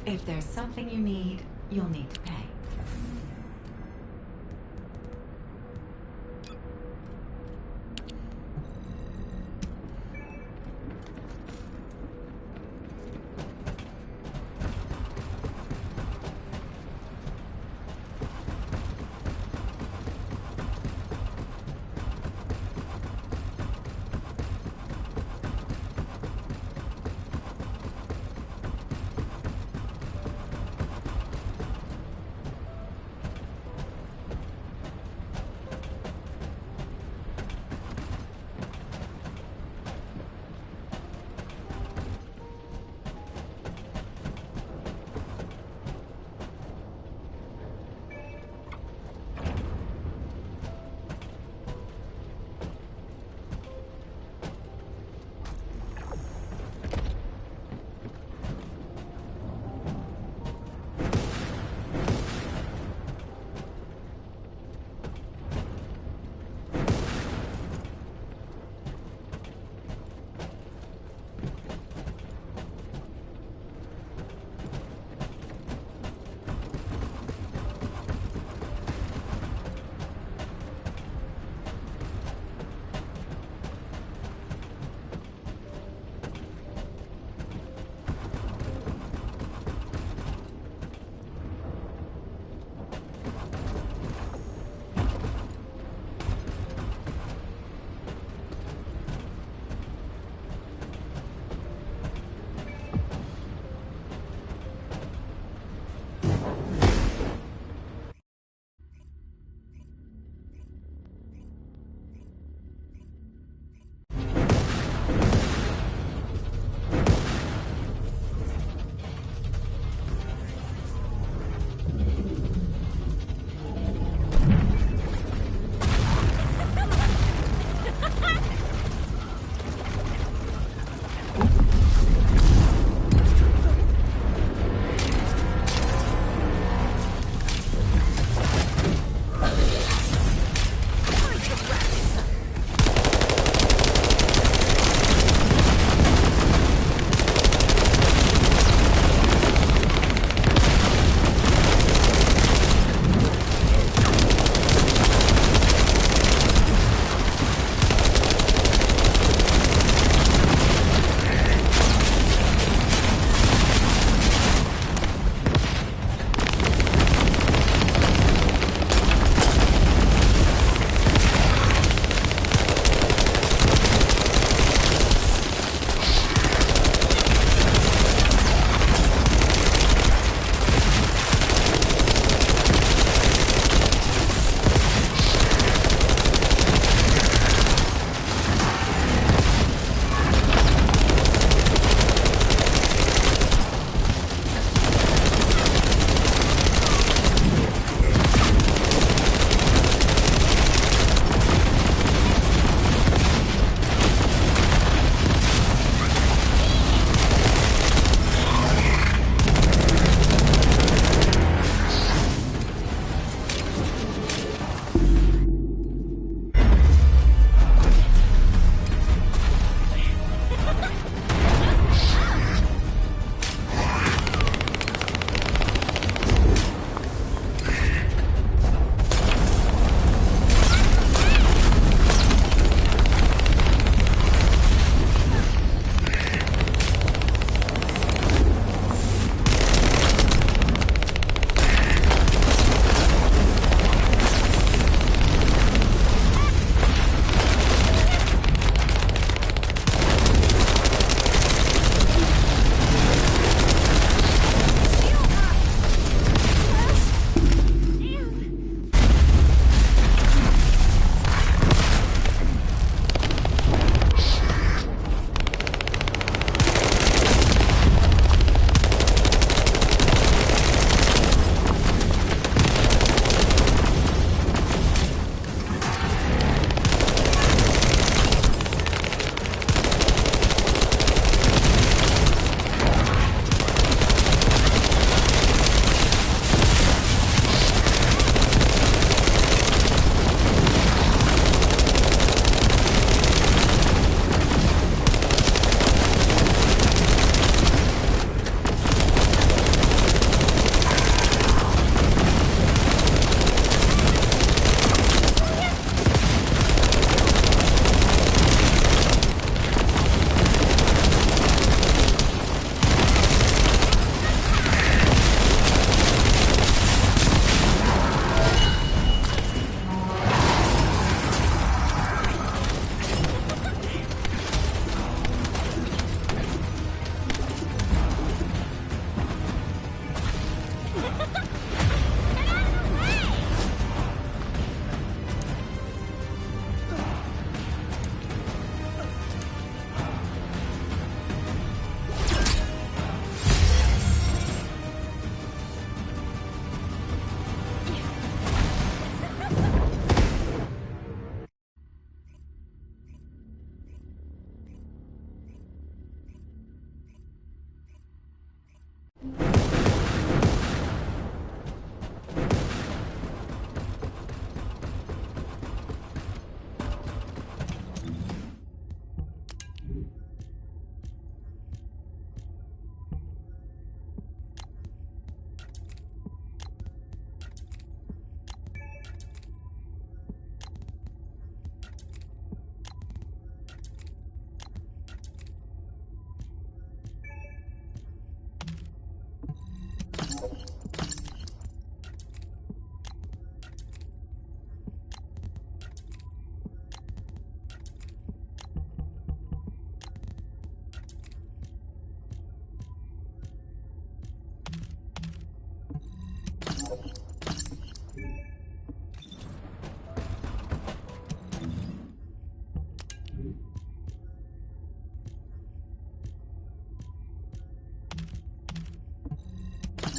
If there's something you need, you'll need to pay.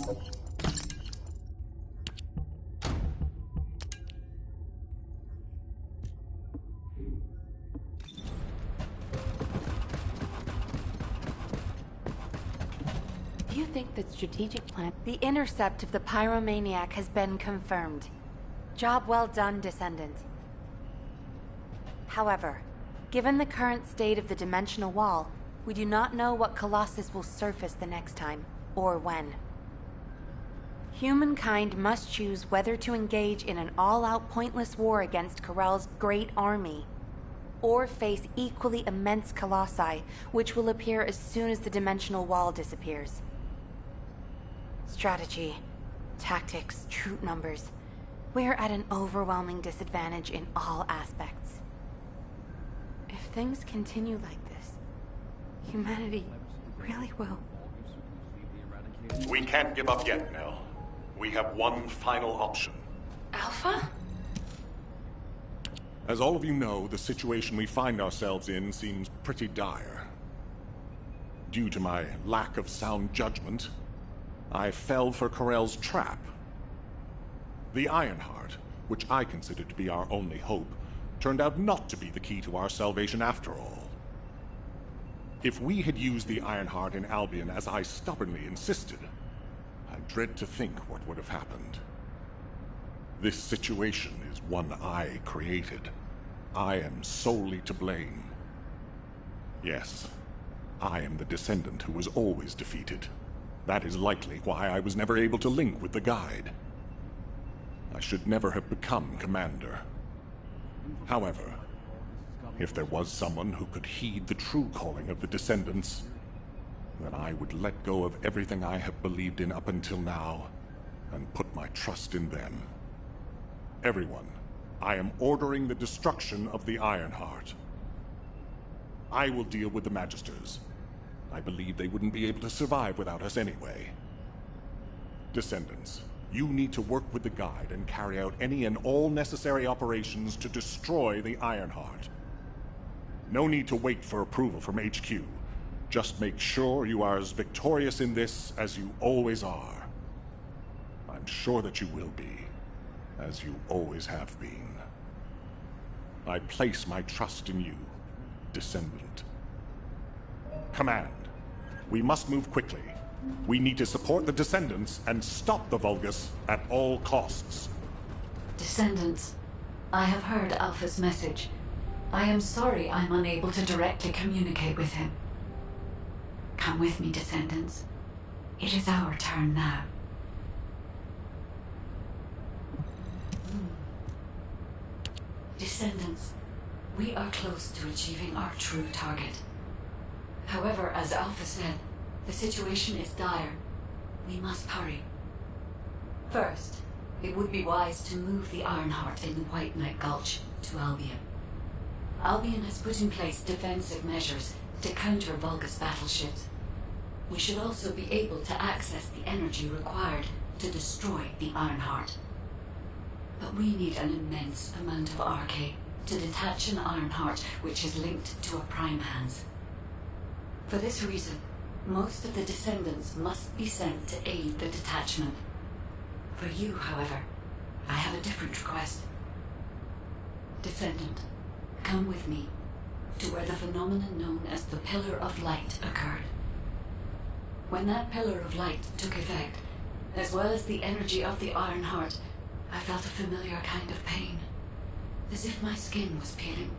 Do you think that strategic plan... The intercept of the pyromaniac has been confirmed. Job well done, Descendant. However, given the current state of the dimensional wall, we do not know what Colossus will surface the next time, or when. Humankind must choose whether to engage in an all-out pointless war against Corell's great army, or face equally immense colossi, which will appear as soon as the dimensional wall disappears. Strategy, tactics, troop numbers. We're at an overwhelming disadvantage in all aspects. If things continue like this, humanity really will. We can't give up yet, Nell. We have one final option. Alpha? As all of you know, the situation we find ourselves in seems pretty dire. Due to my lack of sound judgment, I fell for Corell's trap. The Ironheart, which I considered to be our only hope, turned out not to be the key to our salvation after all. If we had used the Ironheart in Albion as I stubbornly insisted, I dread to think what would have happened. This situation is one I created. I am solely to blame. Yes, I am the Descendant who was always defeated. That is likely why I was never able to link with the Guide. I should never have become Commander. However, if there was someone who could heed the true calling of the Descendants, then I would let go of everything I have believed in up until now, and put my trust in them. Everyone, I am ordering the destruction of the Ironheart. I will deal with the Magisters. I believe they wouldn't be able to survive without us anyway. Descendants, you need to work with the Guide and carry out any and all necessary operations to destroy the Ironheart. No need to wait for approval from HQ. Just make sure you are as victorious in this as you always are. I'm sure that you will be, as you always have been. I place my trust in you, Descendant. Command, we must move quickly. We need to support the Descendants and stop the Vulgus at all costs. Descendants, I have heard Alpha's message. I am sorry I'm unable to directly communicate with him. Come with me, Descendants. It is our turn now. Descendants, we are close to achieving our true target. However, as Alpha said, the situation is dire. We must hurry. First, it would be wise to move the Ironheart in the White Knight Gulch to Albion. Albion has put in place defensive measures to counter Vulgus battleships. We should also be able to access the energy required to destroy the Ironheart. But we need an immense amount of Arcade to detach an Ironheart which is linked to a Prime Hands. For this reason, most of the Descendants must be sent to aid the detachment. For you, however, I have a different request. Descendant, come with me to where the phenomenon known as the Pillar of Light occurred. When that Pillar of Light took effect, as well as the energy of the Ironheart, I felt a familiar kind of pain, as if my skin was peeling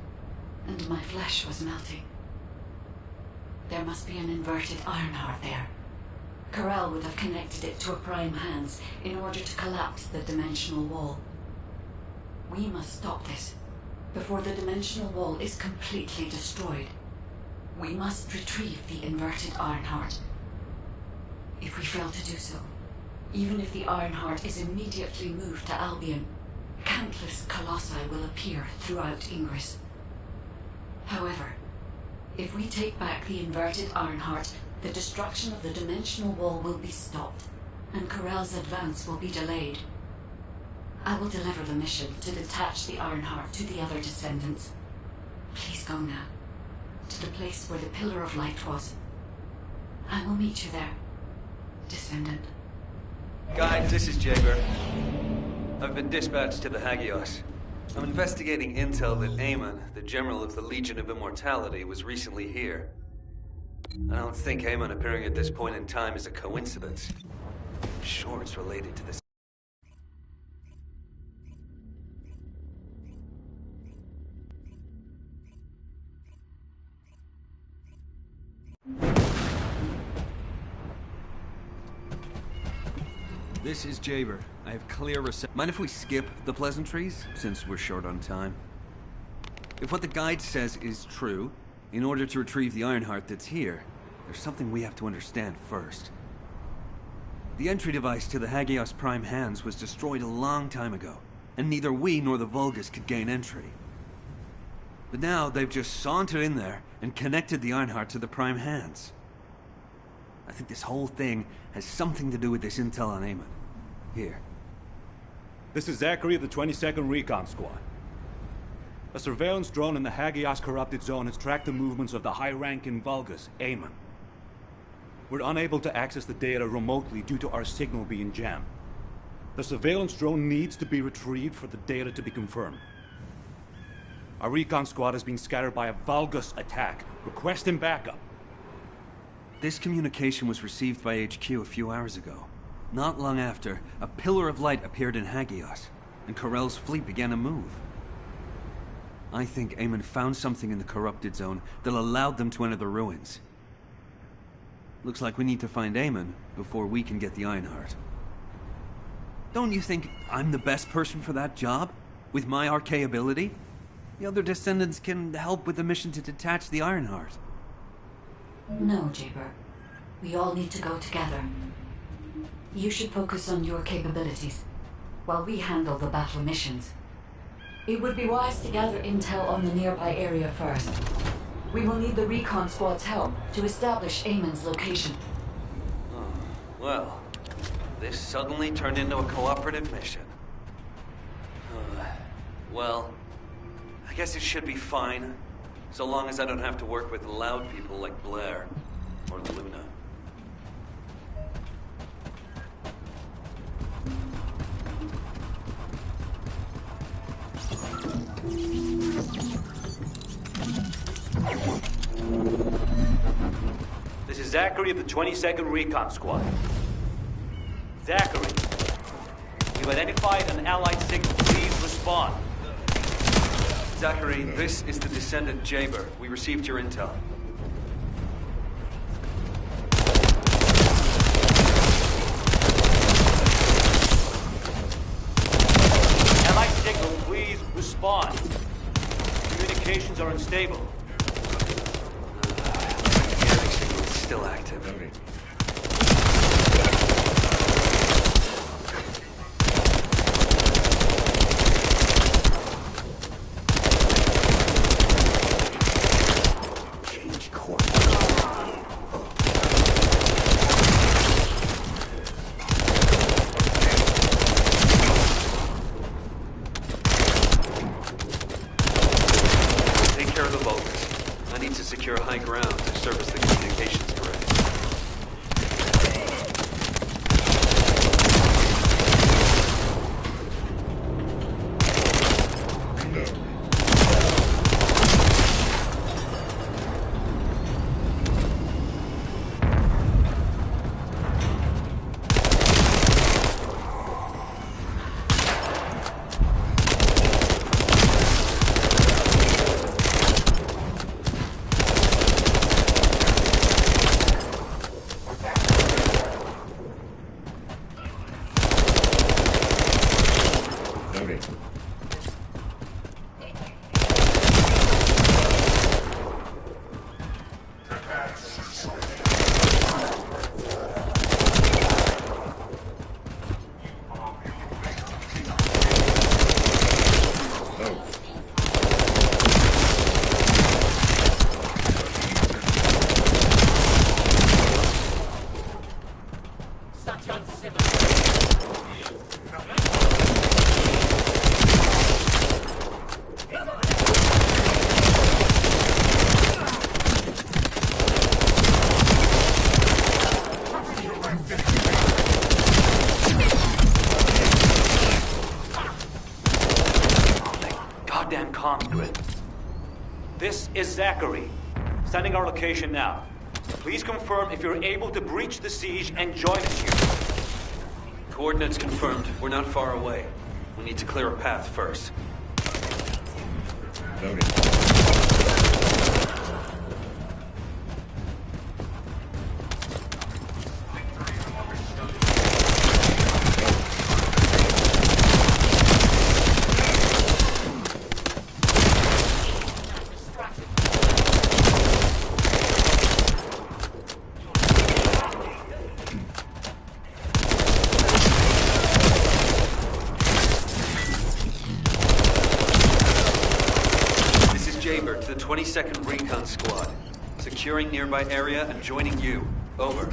and my flesh was melting. There must be an inverted Ironheart there. Corell would have connected it to a Prime Hands in order to collapse the dimensional wall. We must stop this before the dimensional wall is completely destroyed. We must retrieve the inverted Ironheart. If we fail to do so, even if the Ironheart is immediately moved to Albion, countless colossi will appear throughout Ingress. However, if we take back the inverted Ironheart, the destruction of the dimensional wall will be stopped, and Corell's advance will be delayed. I will deliver the mission to detach the Ironheart to the other Descendants. Please go now, to the place where the Pillar of Light was. I will meet you there, Descendant. Guys, this is Jaeger. I've been dispatched to the Hagios. I'm investigating intel that Aemon, the General of the Legion of Immortality, was recently here. I don't think Aemon appearing at this point in time is a coincidence. I'm sure it's related to this. This is Jaber. I have clear reception. Mind if we skip the pleasantries, since we're short on time? If what the guide says is true, in order to retrieve the Ironheart that's here, there's something we have to understand first. The entry device to the Hagios Prime Hands was destroyed a long time ago, and neither we nor the Vulgus could gain entry. But now they've just sauntered in there and connected the Ironheart to the Prime Hands. I think this whole thing has something to do with this intel on Aemon. Here. This is Zachary of the 22nd Recon Squad. A surveillance drone in the Hagios corrupted zone has tracked the movements of the high-ranking Vulgus, Aemon. We're unable to access the data remotely due to our signal being jammed. The surveillance drone needs to be retrieved for the data to be confirmed. Our recon squad has been scattered by a Vulgus attack. Requesting backup. This communication was received by HQ a few hours ago. Not long after, a pillar of light appeared in Hagios, and Corell's fleet began to move. I think Aemon found something in the corrupted zone that allowed them to enter the ruins. Looks like we need to find Aemon before we can get the Ironheart. Don't you think I'm the best person for that job? With my arcane ability? The other Descendants can help with the mission to detach the Ironheart. No, Jaber. We all need to go together. You should focus on your capabilities, while we handle the battle missions. It would be wise to gather intel on the nearby area first. We will need the recon squad's help to establish Aemon's location. Oh, well, this suddenly turned into a cooperative mission. Well, I guess it should be fine, so long as I don't have to work with loud people like Blair or Luna. This is Zachary of the 22nd Recon Squad. Zachary, you've identified an allied signal. Please respond. Zachary, this is the Descendant Jaber. We received your intel. Allied signal, please respond. Communications are unstable. The enemy signal is still active. Secure high ground to service the communications grid. comm grid. This is Zachary. Sending our location now. Please confirm if you're able to breach the siege and join us here. Coordinates confirmed. We're not far away. We need to clear a path first. Noted. To the 22nd Recon Squad. Securing nearby area and joining you. Over.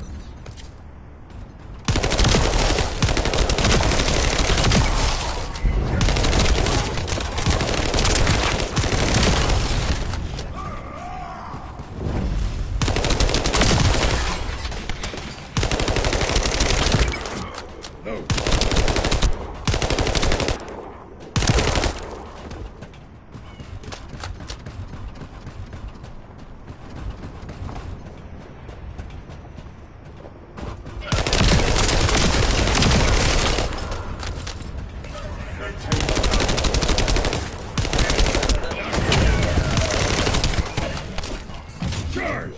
No. Charge!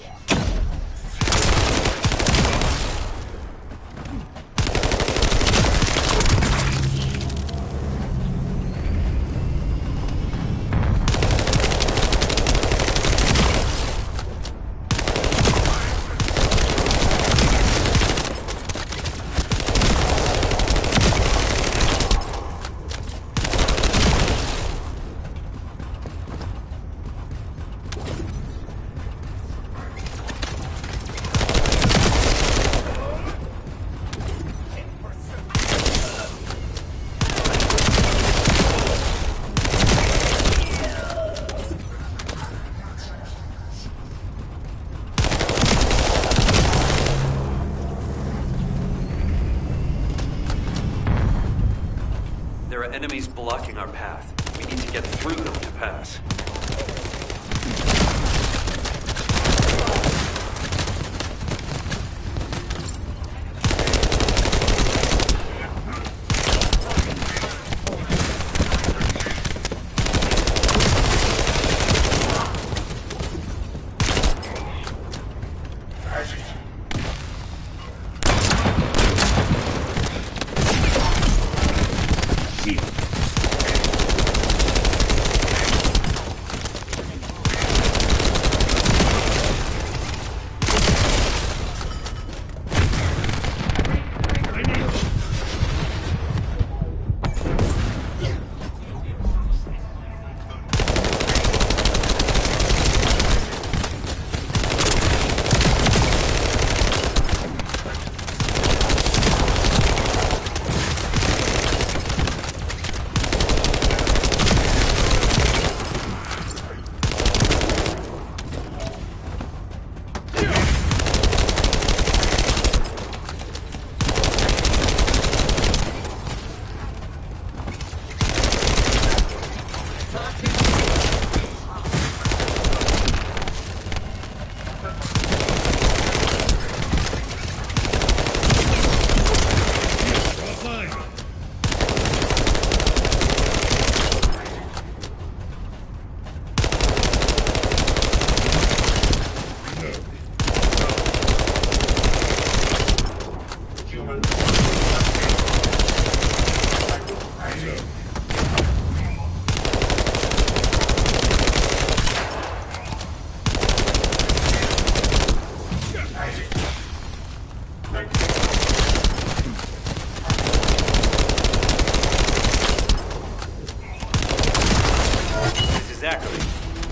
There are enemies blocking our path. We need to get through them to pass.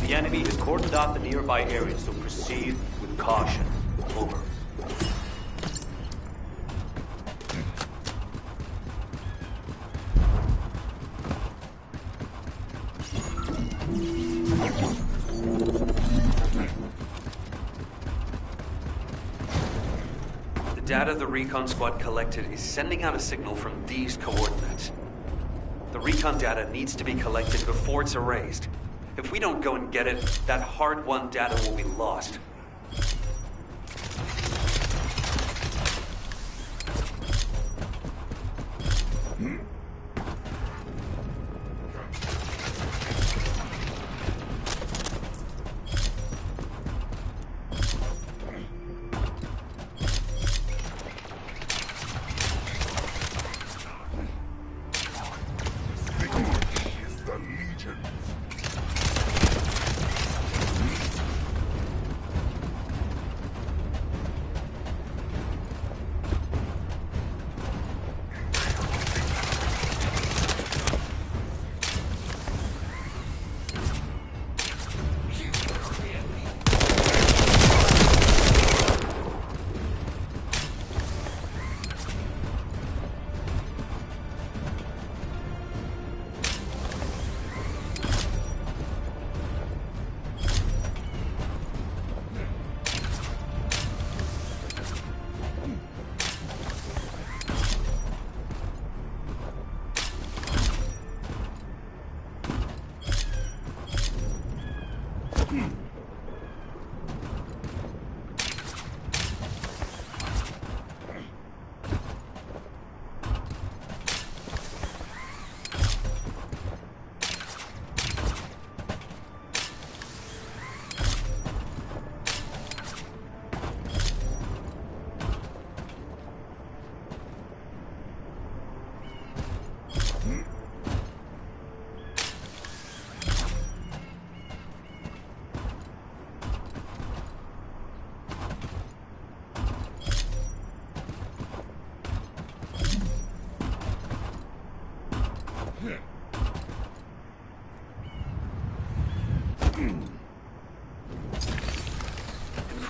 The enemy has cordoned off the nearby area, so proceed with caution. Over. The data the recon squad collected is sending out a signal from these coordinates. The recon data needs to be collected before it's erased. If we don't go and get it, that hard-won data will be lost.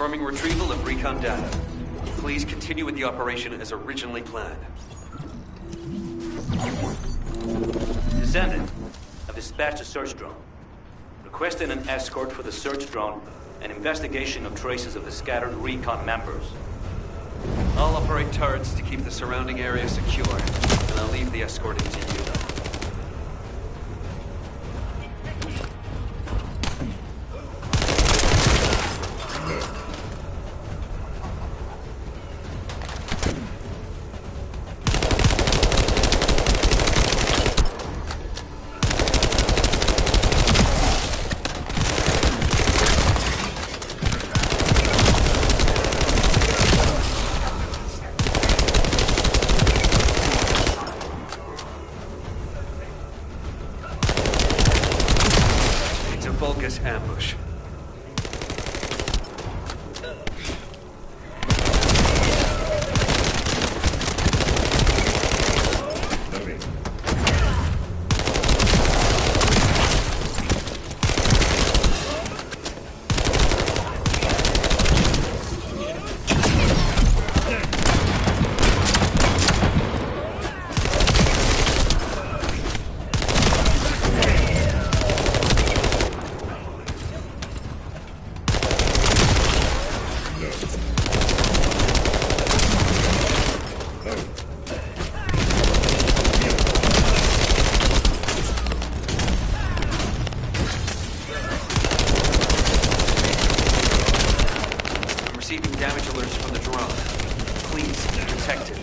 Confirming retrieval of recon data. Please continue with the operation as originally planned. Descendant, I've dispatched a search drone. Requesting an escort for the search drone and investigation of traces of the scattered recon members. I'll operate turrets to keep the surrounding area secure, and I'll leave the escorting to you. Ambush. Damage alerts from the drone. Please, protect it.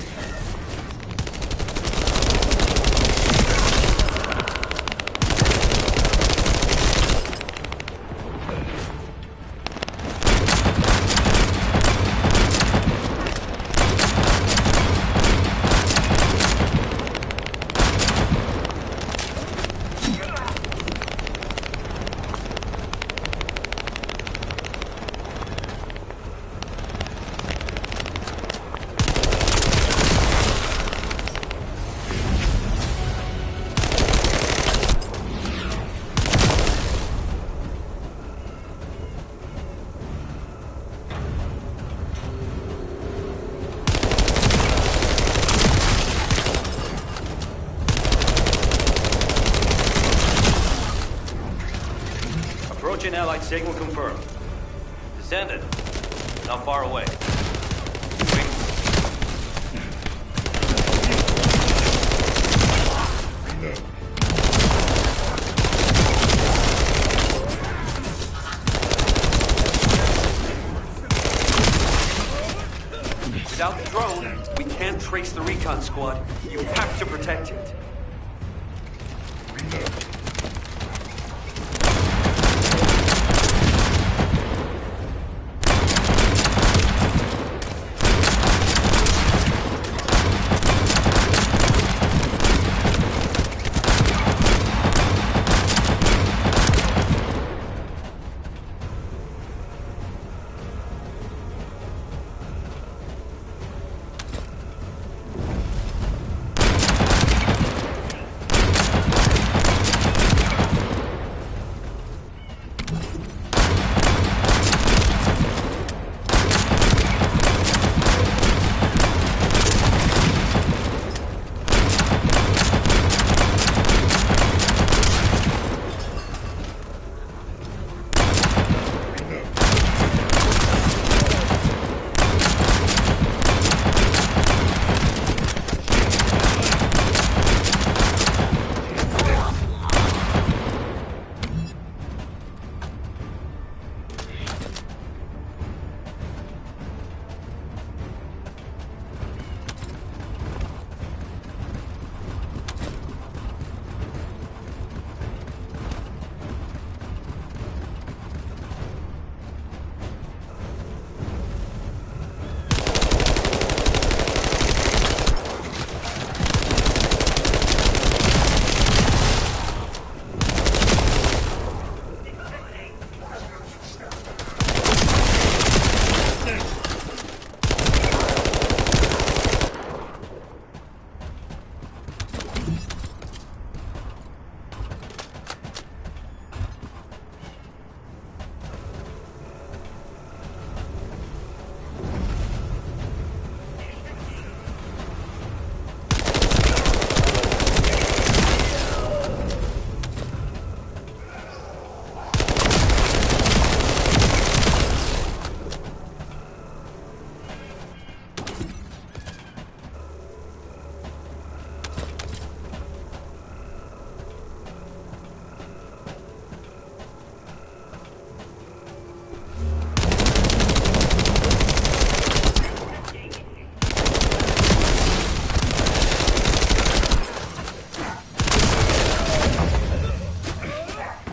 Approaching Allied signal confirmed. Descendant, not far away. trace the recon squad, you have to protect it.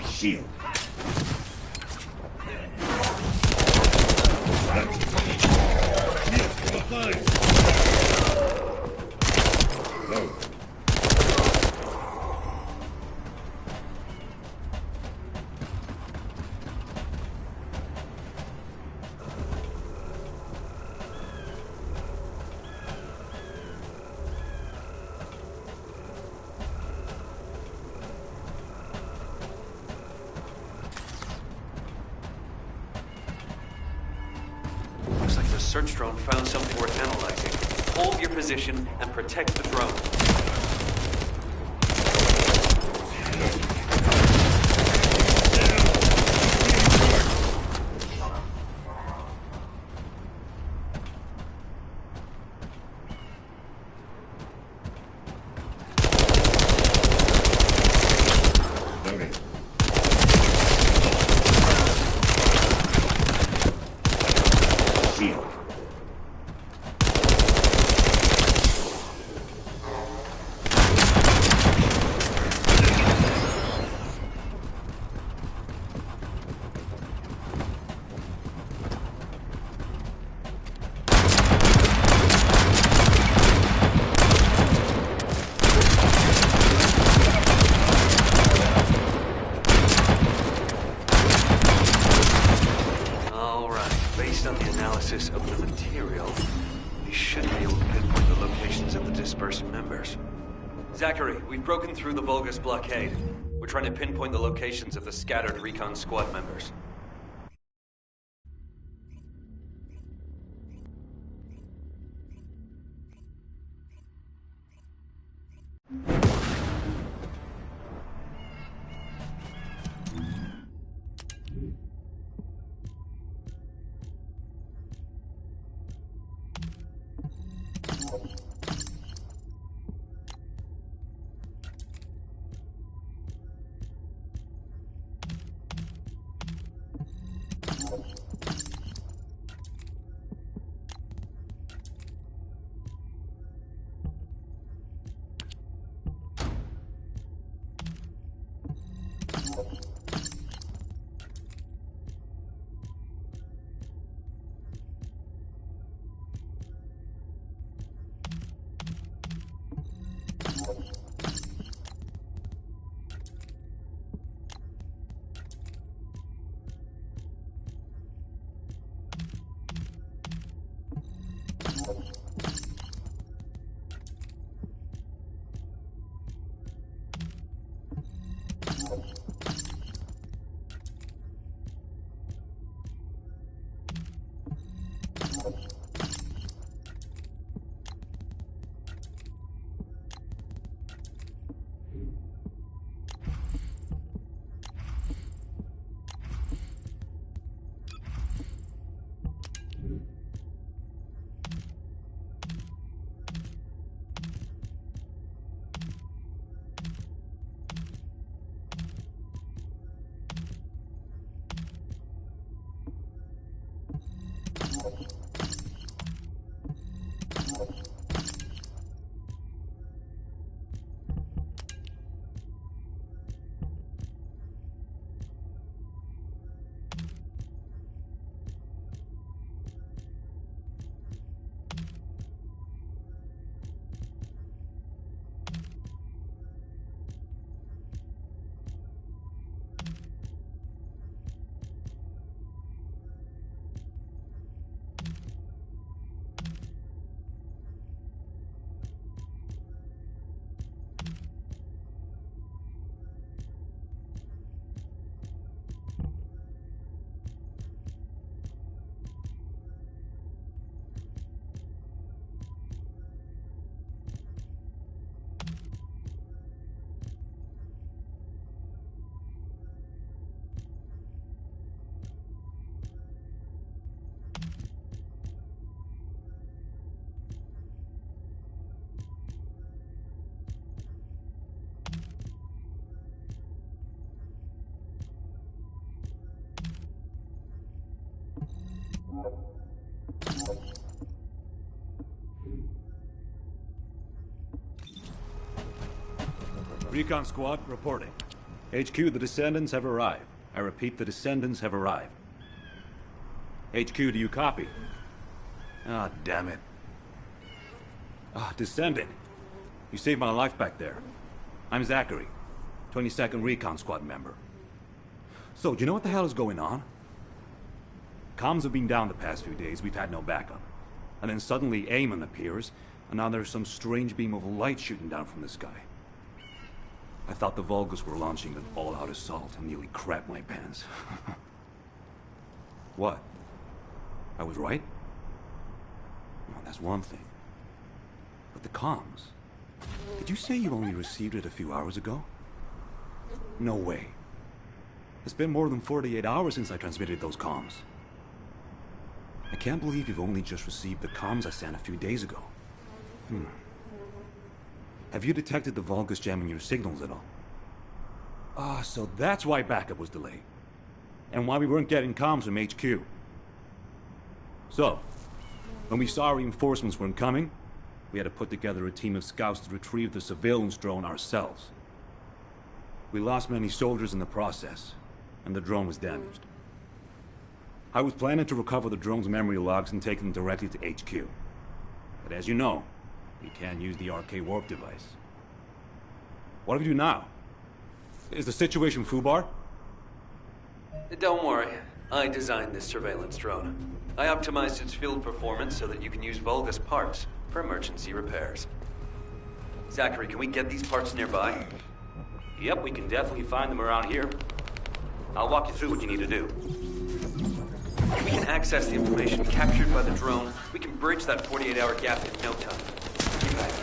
Shield. Looks like the search drone found something worth analyzing. Hold your position and protect the drone. Of the material, we should be able to pinpoint the locations of the dispersed members. Zachary, we've broken through the Vulgus blockade. We're trying to pinpoint the locations of the scattered recon squad members. Recon squad, reporting. HQ, the Descendants have arrived. I repeat, the Descendants have arrived. HQ, do you copy? Ah, damn it. Ah, Descendant. You saved my life back there. I'm Zachary, 22nd Recon Squad member. So, do you know what the hell is going on? Comms have been down the past few days, we've had no backup. And then suddenly Eamon appears, and now there's some strange beam of light shooting down from the sky. I thought the Vulgus were launching an all-out assault and nearly crapped my pants. What? I was right? Well, that's one thing. But the comms... Did you say you only received it a few hours ago? No way. It's been more than 48 hours since I transmitted those comms. I can't believe you've only just received the comms I sent a few days ago. Have you detected the Vulgus jamming your signals at all? Ah, so that's why backup was delayed. And why we weren't getting comms from HQ. So, when we saw reinforcements weren't coming, we had to put together a team of scouts to retrieve the surveillance drone ourselves. We lost many soldiers in the process, and the drone was damaged. I was planning to recover the drone's memory logs and take them directly to HQ. But as you know, we can't use the RK warp device. What do we do now? Is the situation FUBAR? Don't worry. I designed this surveillance drone. I optimized its field performance so that you can use Vulgus parts for emergency repairs. Zachary, can we get these parts nearby? Yep, we can definitely find them around here. I'll walk you through what you need to do. If we can access the information captured by the drone, we can bridge that 48-hour gap in no time. Keep at it.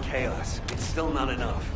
Chaos. It's still not enough.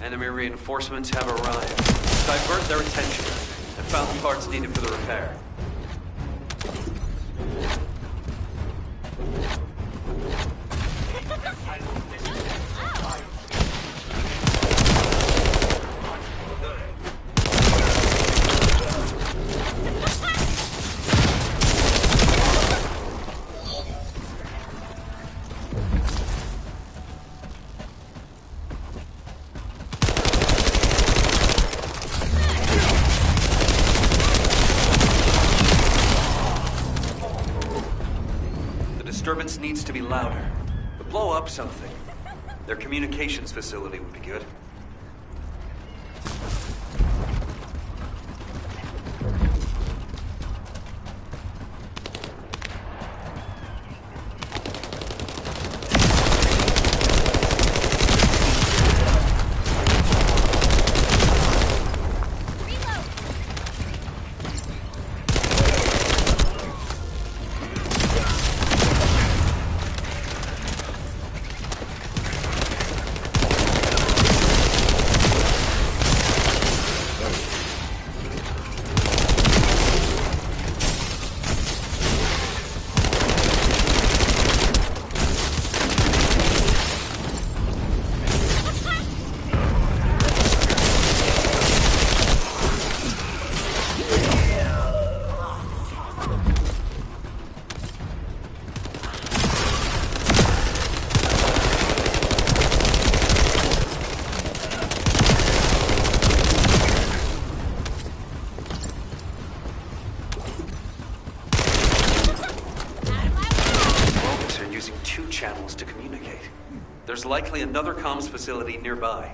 Enemy reinforcements have arrived. Divert their attention. I found the parts needed for the repair. Disturbance needs to be louder. But blow up something. Their communications facility would be good. Channels to communicate. There's likely another comms facility nearby.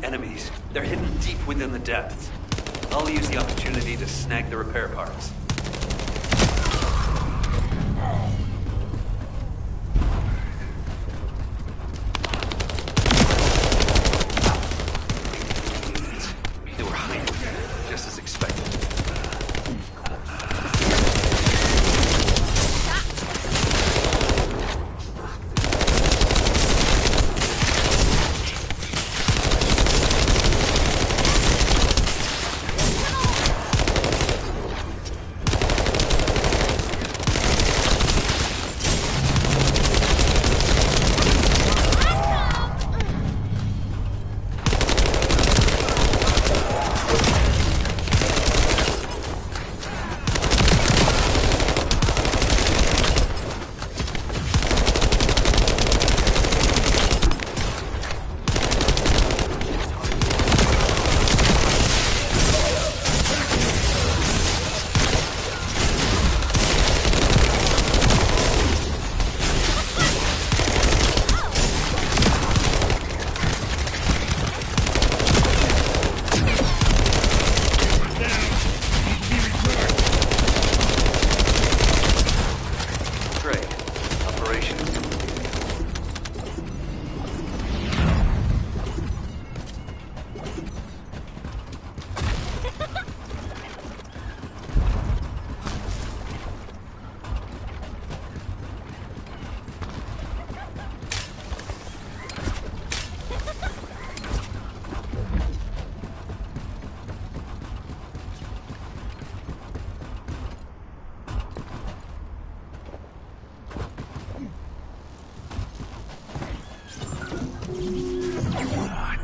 Enemies. They're hidden deep within the depths. I'll use the opportunity to snag the repair parts. They were hiding, just as expected.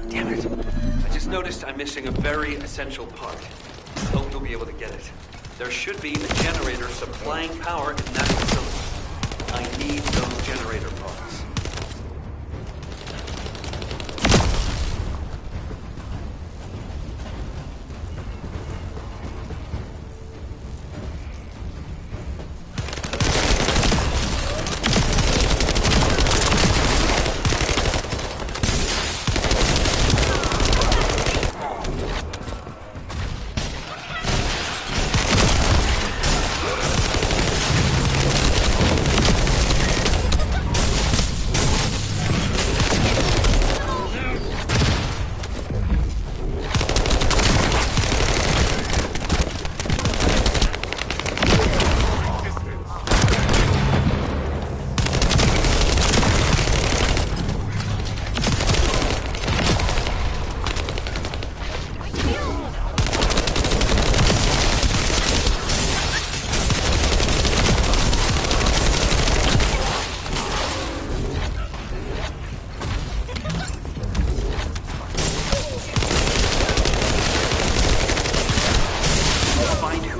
Damn it. I just noticed I'm missing a very essential part. Hope you'll be able to get it. There should be a generator supplying power in that facility. I need those generator parts.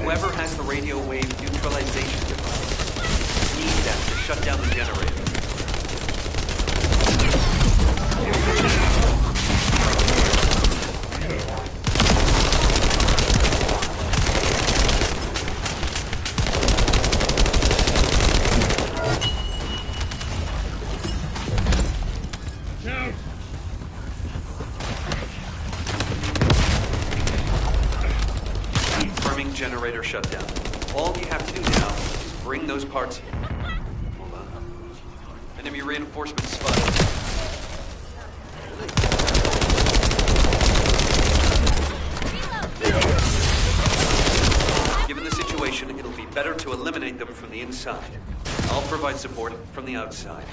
Whoever has the radio wave neutralization device, need that to shut down the generator. Generator shutdown. All you have to do now is bring those parts in. Hold on. Enemy reinforcements spotted. Given the situation, it'll be better to eliminate them from the inside. I'll provide support from the outside.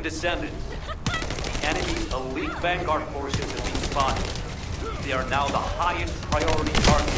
Descendant. The enemy's elite vanguard forces have been spotted. They are now the highest priority target.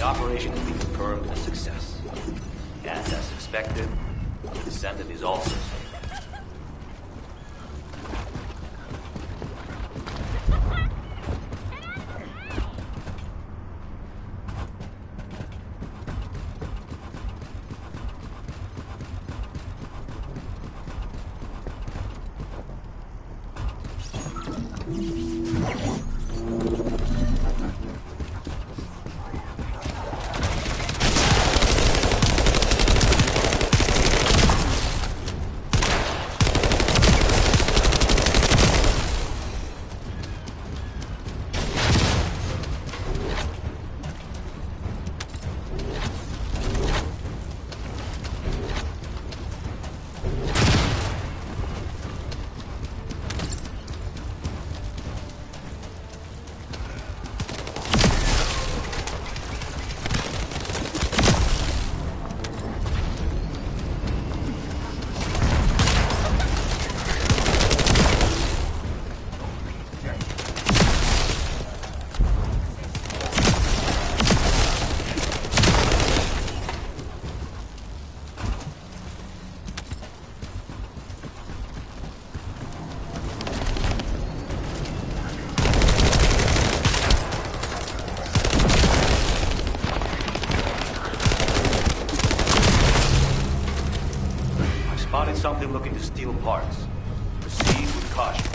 Operation has been confirmed a success. And as expected, looking to steal parts. Proceed with caution.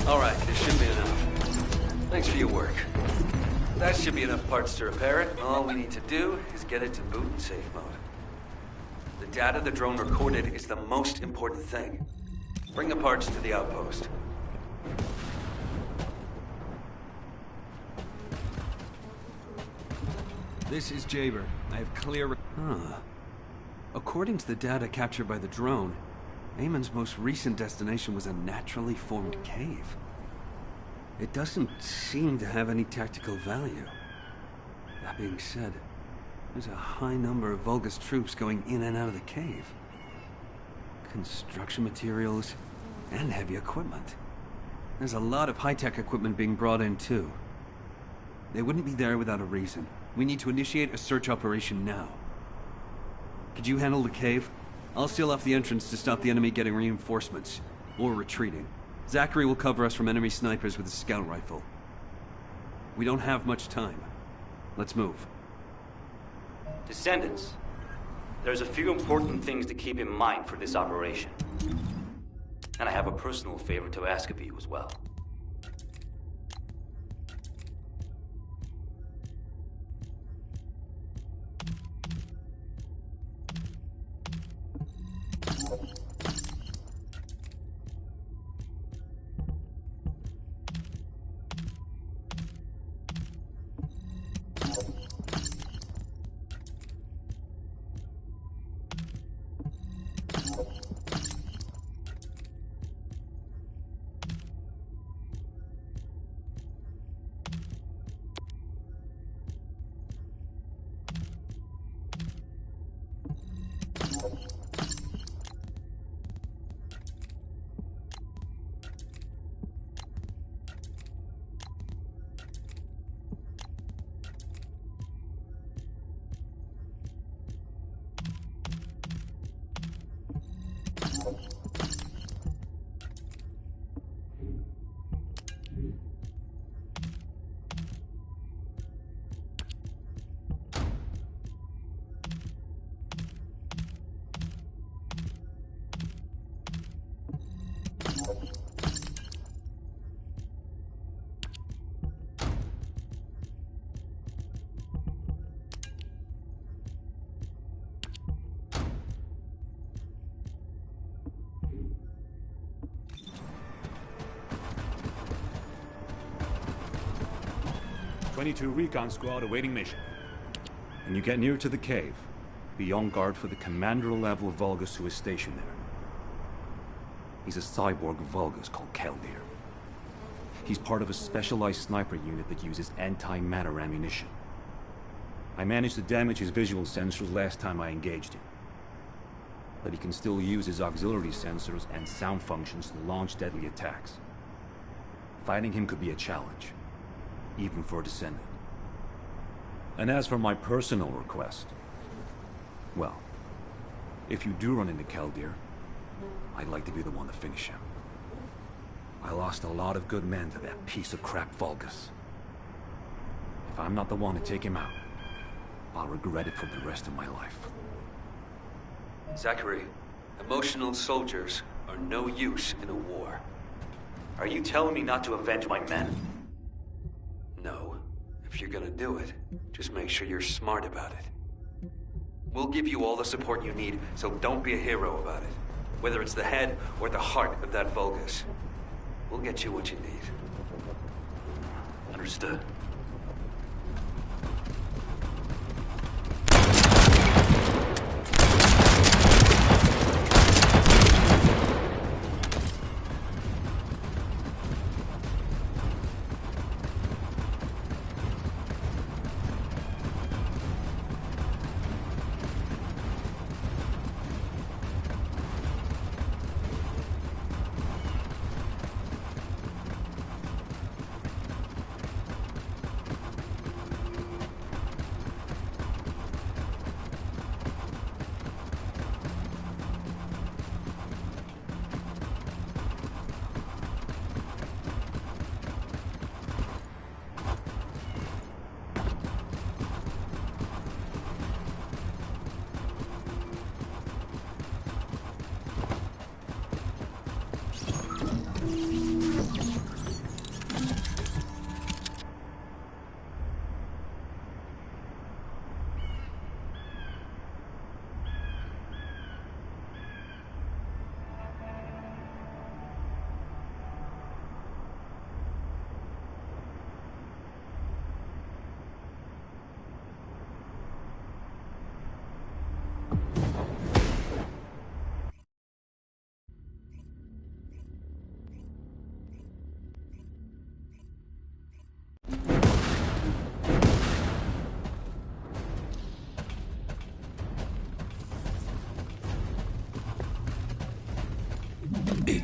Alright, this should be enough. Thanks for your work. That should be enough parts to repair it. All we need to do is get it to boot in safe mode. The data the drone recorded is the most important thing. Bring the parts to the outpost. This is Jaber. I have clear... According to the data captured by the drone, Eamon's most recent destination was a naturally formed cave. It doesn't seem to have any tactical value. That being said, there's a high number of Vulgus troops going in and out of the cave. Construction materials and heavy equipment. There's a lot of high-tech equipment being brought in too. They wouldn't be there without a reason. We need to initiate a search operation now. Could you handle the cave? I'll seal off the entrance to stop the enemy getting reinforcements, or retreating. Zachary will cover us from enemy snipers with his scout rifle. We don't have much time. Let's move. Descendants, there's a few important things to keep in mind for this operation. And I have a personal favor to ask of you as well. '22 Recon Squad awaiting mission. When you get near to the cave, be on guard for the commander-level Vulgus who is stationed there. He's a cyborg Vulgus called Keldir. He's part of a specialized sniper unit that uses anti-matter ammunition. I managed to damage his visual sensors last time I engaged him. But he can still use his auxiliary sensors and sound functions to launch deadly attacks. Fighting him could be a challenge, even for a Descendant. And as for my personal request, well, if you do run into Keldir, I'd like to be the one to finish him. I lost a lot of good men to that piece of crap Vulgus. If I'm not the one to take him out, I'll regret it for the rest of my life. Zachary, emotional soldiers are no use in a war. Are you telling me not to avenge my men? No. If you're gonna do it, just make sure you're smart about it. We'll give you all the support you need, so don't be a hero about it. Whether it's the head or the heart of that Vulgus. We'll get you what you need. Understood.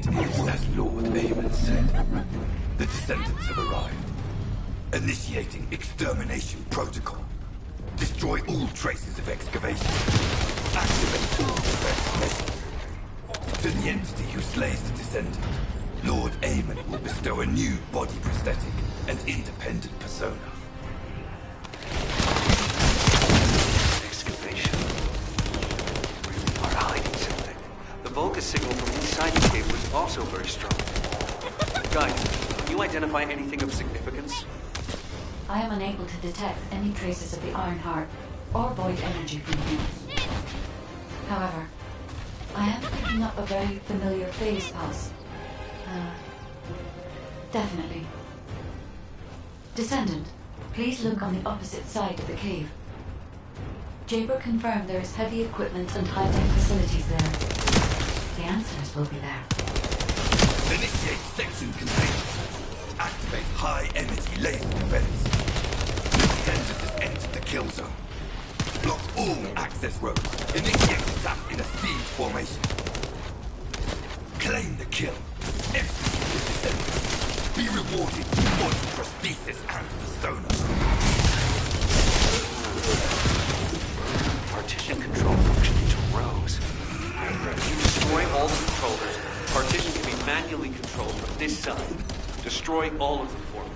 It is as Lord Aemon said. The Descendants have arrived. Initiating extermination protocol. Destroy all traces of excavation. Activate all defense measures. To the entity who slays the Descendant, Lord Aemon will bestow a new body prosthetic and independent persona. Excavation. We are hiding something. The Vulgus signal from inside the cave was also very strong. Guide, can you identify anything of significance? I am unable to detect any traces of the Iron Heart or void energy from here. However, I am picking up a very familiar phase pulse. Definitely. Descendant, please look on the opposite side of the cave. Jaber confirmed there is heavy equipment and high-tech facilities there. The answers will be there. Initiate section containment. Activate high-energy laser defense. The Descendant has entered the kill zone. Block all access roads. Initiate attack in a siege formation. Claim the kill. Execute the Descendant. Be rewarded with body prosthesis and persona. Partition control function into rows. If you destroy all the controllers, partition can be manually controlled from this side. Destroy all of them for me.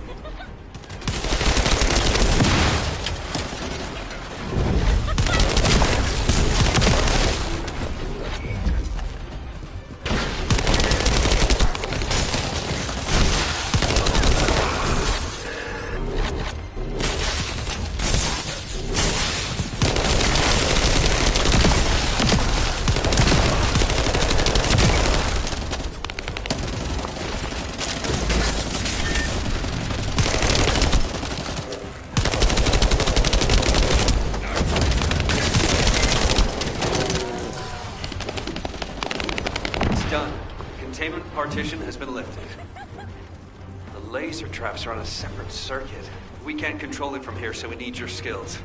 Partition has been lifted. The laser traps are on a separate circuit. We can't control it from here, so we need your skills.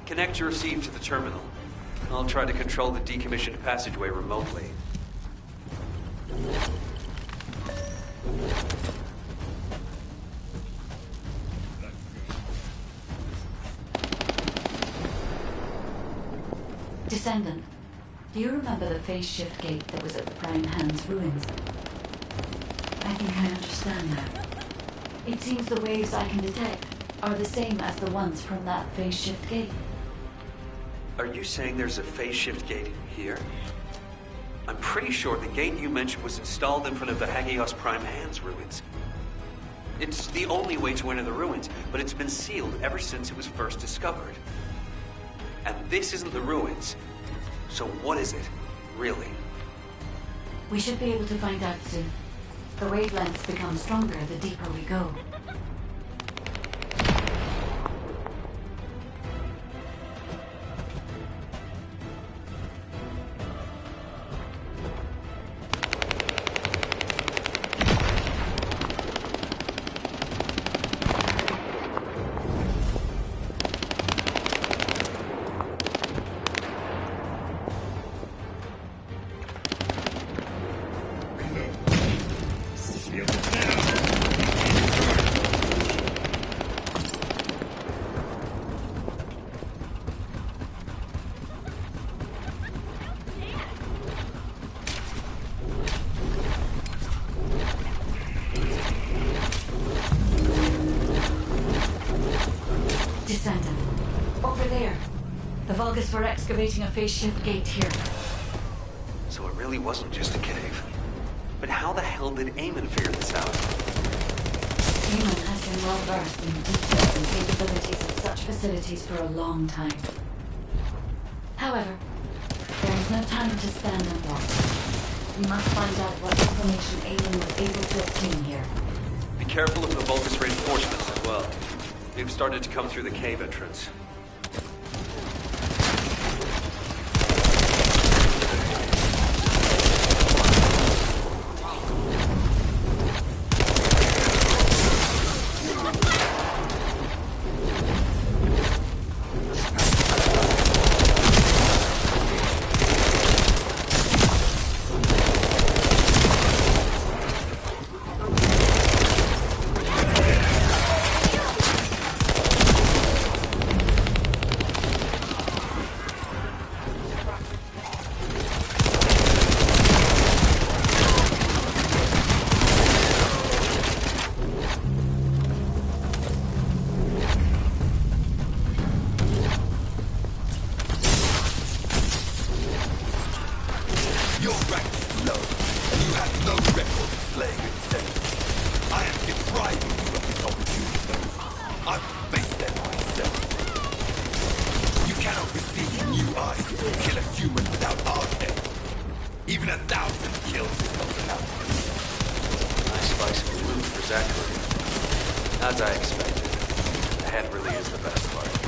Connect your receive to the terminal. I'll try to control the decommissioned passageway remotely. Descendant, do you remember the phase shift gate that was at the Prime Hand's ruins? I think I understand now. It seems the waves I can detect are the same as the ones from that phase shift gate. Are you saying there's a phase shift gate here? I'm pretty sure the gate you mentioned was installed in front of the Hagios Prime Hand's ruins. It's the only way to enter the ruins, but it's been sealed ever since it was first discovered. And this isn't the ruins. So what is it, really? We should be able to find out soon. The wavelengths become stronger the deeper we go. Over there. The Vulgus were excavating a phase shift gate here. So it really wasn't just a cave. But how the hell did Eamon figure this out? Eamon has been well versed in the details and capabilities of such facilities for a long time. However, there is no time to stand and watch. We must find out what information Eamon was able to obtain here. Be careful of the Vulgus reinforcements as well. They've started to come through the cave entrance. As I expected, the head really is the best part.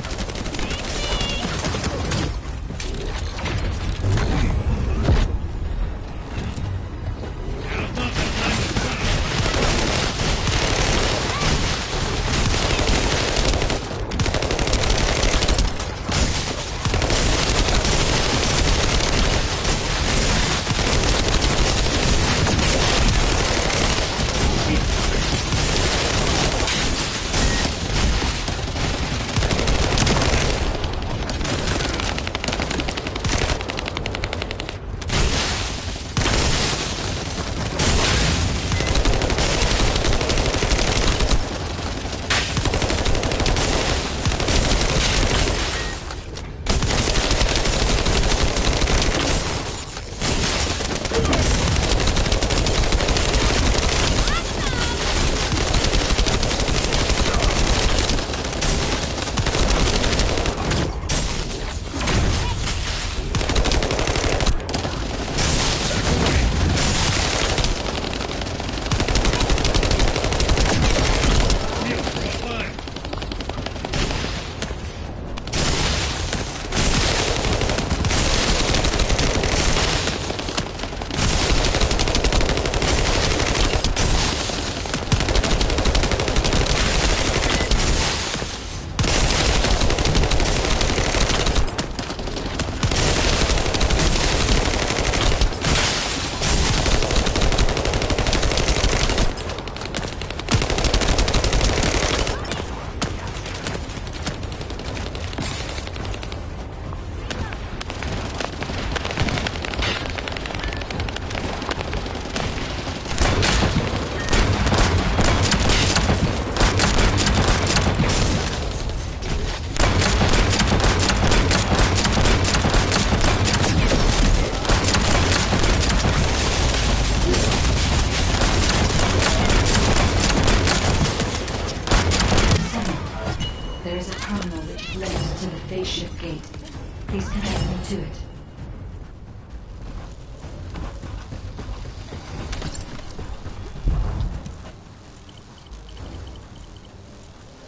Please connect me to it.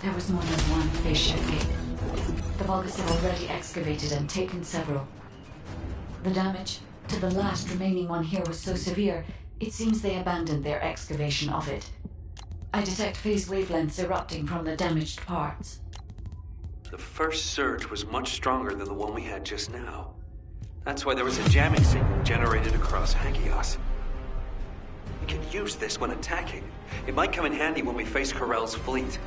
There was more than one spaceship gate. The Vulgus have already excavated and taken several. The damage to the last remaining one here was so severe, it seems they abandoned their excavation of it. I detect phase wavelengths erupting from the damaged parts. The first surge was much stronger than the one we had just now. That's why there was a jamming signal generated across Hagios. We can use this when attacking. It might come in handy when we face Corell's fleet.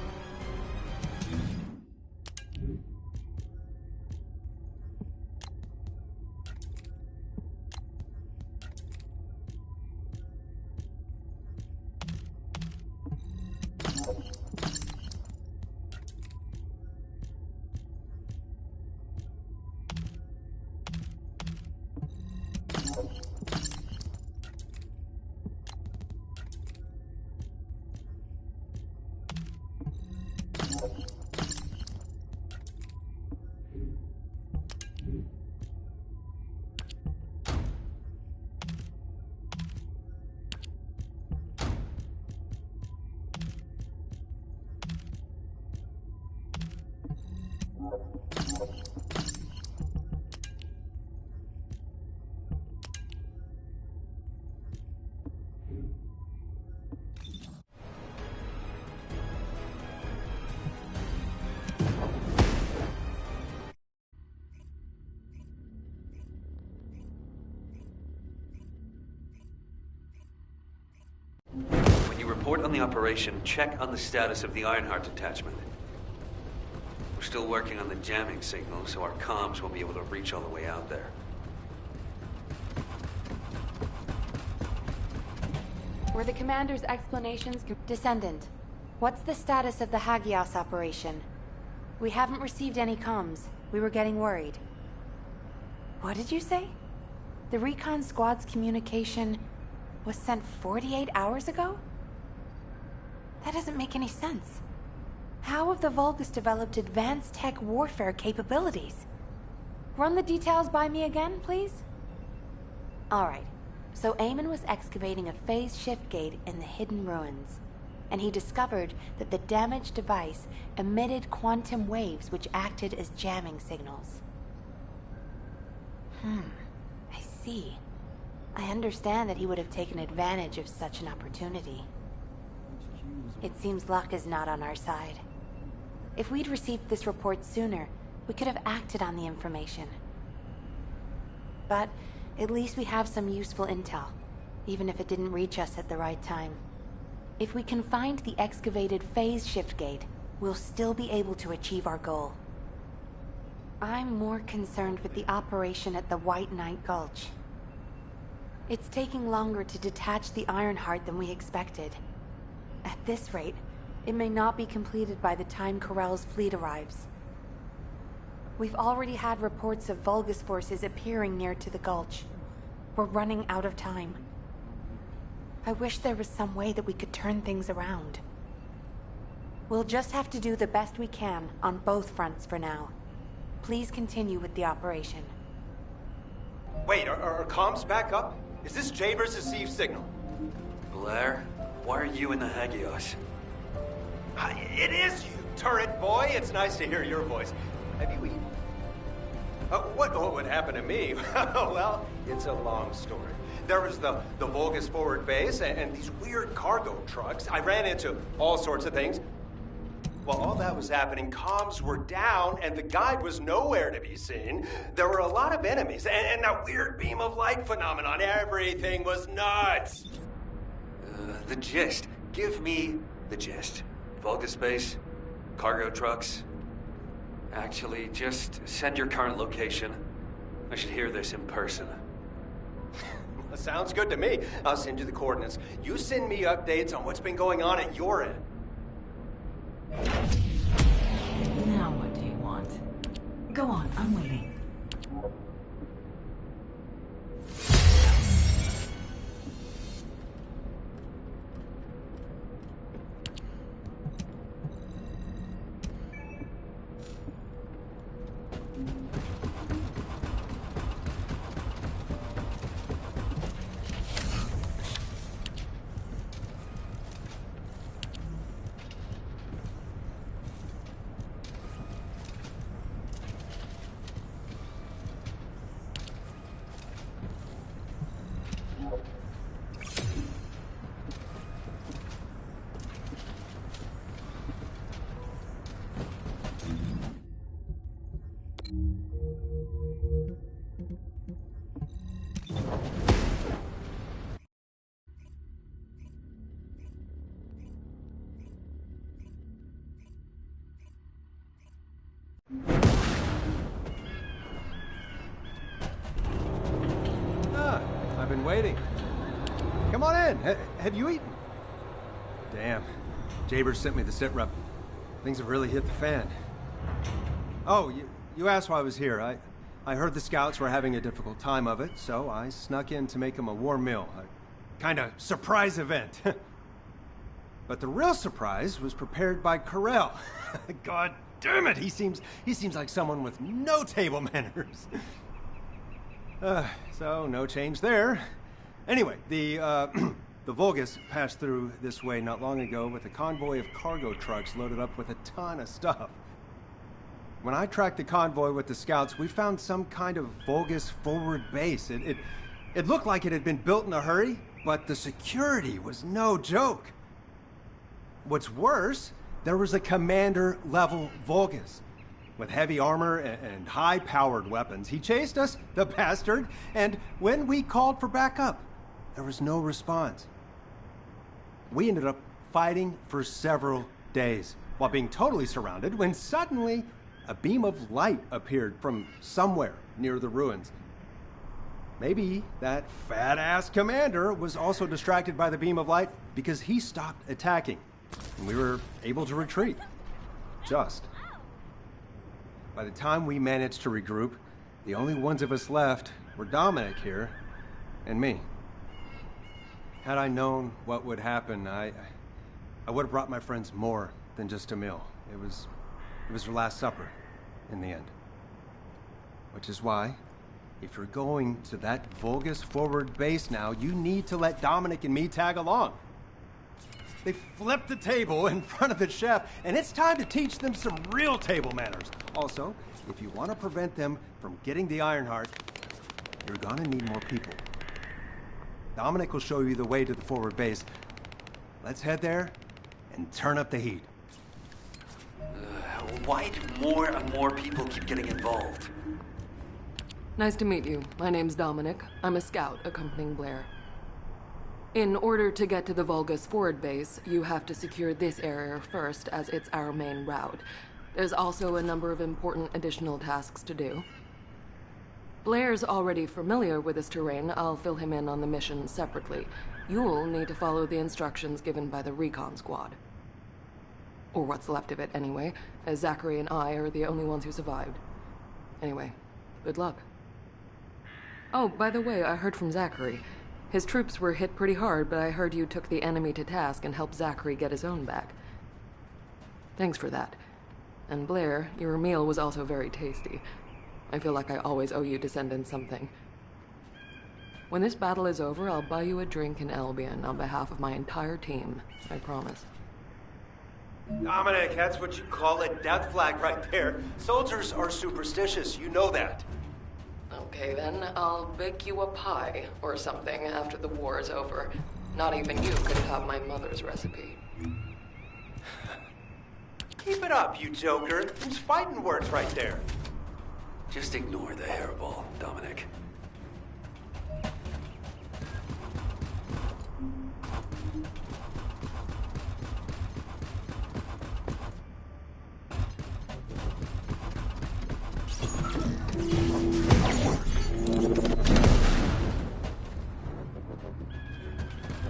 report on the operation, check on the status of the Ironheart detachment. We're still working on the jamming signal, so our comms won't be able to reach all the way out there. Were the commander's explanations... Descendant, what's the status of the Hagios operation? We haven't received any comms. We were getting worried. What did you say? The recon squad's communication was sent 48 hours ago? That doesn't make any sense. How have the Vulgus developed advanced tech warfare capabilities? Run the details by me again, please? Alright, so Eamon was excavating a phase shift gate in the hidden ruins, and he discovered that the damaged device emitted quantum waves which acted as jamming signals. I see. I understand that he would have taken advantage of such an opportunity. It seems luck is not on our side. If we'd received this report sooner, we could have acted on the information. But at least we have some useful intel, even if it didn't reach us at the right time. If we can find the excavated phase shift gate, we'll still be able to achieve our goal. I'm more concerned with the operation at the White Knight Gulch. It's taking longer to detach the Ironheart than we expected. At this rate, it may not be completed by the time Corell's fleet arrives. We've already had reports of Vulgus forces appearing near to the Gulch. We're running out of time. I wish there was some way that we could turn things around. We'll just have to do the best we can on both fronts for now. Please continue with the operation. Wait, are comms back up? Is this Jaber's received signal? Blair, why are you in the Hagios? It is you, turret boy. It's nice to hear your voice. Have you eaten? What would happen to me? Well, it's a long story. There was the Vulgus forward base and these weird cargo trucks. I ran into all sorts of things. While all that was happening, comms were down and the guide was nowhere to be seen. There were a lot of enemies and that weird beam of light phenomenon. Everything was nuts. The gist. Give me the gist. Vulgus base, cargo trucks. Actually, just send your current location. I should hear this in person. Sounds good to me. I'll send you the coordinates. You send me updates on what's been going on at your end. Now what do you want? Go on, I'm waiting. I've been waiting. Come on in. Have you eaten? Damn. Jaber sent me the sit rep. Things have really hit the fan. Oh, you asked why I was here. I heard the scouts were having a difficult time of it, so I snuck in to make them a warm meal. A kind of surprise event. But the real surprise was prepared by Corell. God damn it, he seems like someone with no table manners. So no change there. Anyway, the Vulgus passed through this way not long ago with a convoy of cargo trucks loaded up with a ton of stuff. When I tracked the convoy with the scouts, we found some kind of Vulgus forward base. It looked like it had been built in a hurry, but the security was no joke. What's worse, there was a commander-level Vulgus with heavy armor and high-powered weapons. He chased us, the bastard, and when we called for backup, there was no response. We ended up fighting for several days, while being totally surrounded, when suddenly a beam of light appeared from somewhere near the ruins. Maybe that fat-ass commander was also distracted by the beam of light because he stopped attacking, and we were able to retreat. Just. By the time we managed to regroup, the only ones of us left were Dominic here and me. Had I known what would happen, I would have brought my friends more than just a meal. It was their last supper, in the end. Which is why, if you're going to that Vulgus forward base now, you need to let Dominic and me tag along. They flipped the table in front of the chef, and it's time to teach them some real table manners. Also, if you want to prevent them from getting the Ironheart, you're gonna need more people. Dominic will show you the way to the forward base. Let's head there and turn up the heat. Why do more and more people keep getting involved? Nice to meet you. My name's Dominic. I'm a scout accompanying Blair. In order to get to the Vulgus forward base, you have to secure this area first, as it's our main route. There's also a number of important additional tasks to do. Blair's already familiar with this terrain. I'll fill him in on the mission separately. You'll need to follow the instructions given by the recon squad. Or what's left of it, anyway, as Zachary and I are the only ones who survived. Anyway, good luck. Oh, by the way, I heard from Zachary. His troops were hit pretty hard, but I heard you took the enemy to task and helped Zachary get his own back. Thanks for that. And Blair, your meal was also very tasty. I feel like I always owe you Descendants something. When this battle is over, I'll buy you a drink in Albion on behalf of my entire team. I promise. Dominic, that's what you call a death flag right there. Soldiers are superstitious, you know that. Okay then, I'll bake you a pie or something after the war is over. Not even you could have my mother's recipe. Keep it up, you joker. There's fighting words right there. Just ignore the hairball, Dominic.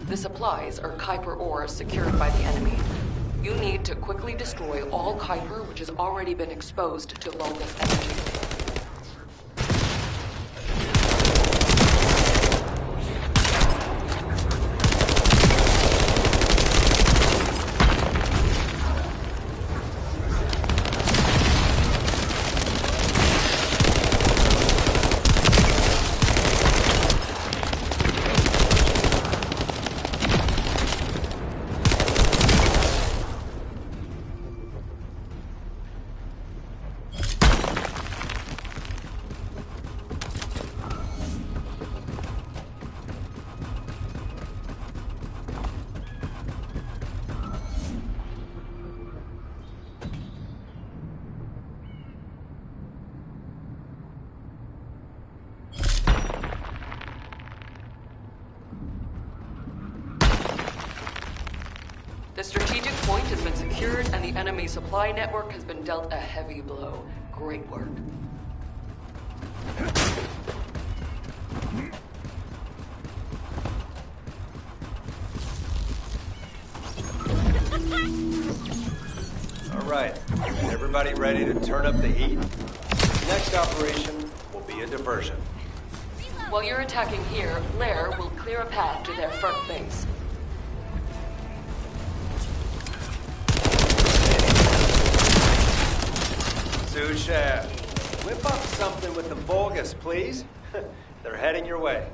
The supplies are Kuiper ores secured by the enemy. You need to quickly destroy all Kuiper which has already been exposed to Vulgus energy. The strategic point has been secured and the enemy supply network has been dealt a heavy blow. Great work. All right, everybody ready to turn up the heat? Next operation will be a diversion. While you're attacking here, Blair will clear a path to their front base. Sous Chef, whip up something with the Vulgus, please. They're heading your way.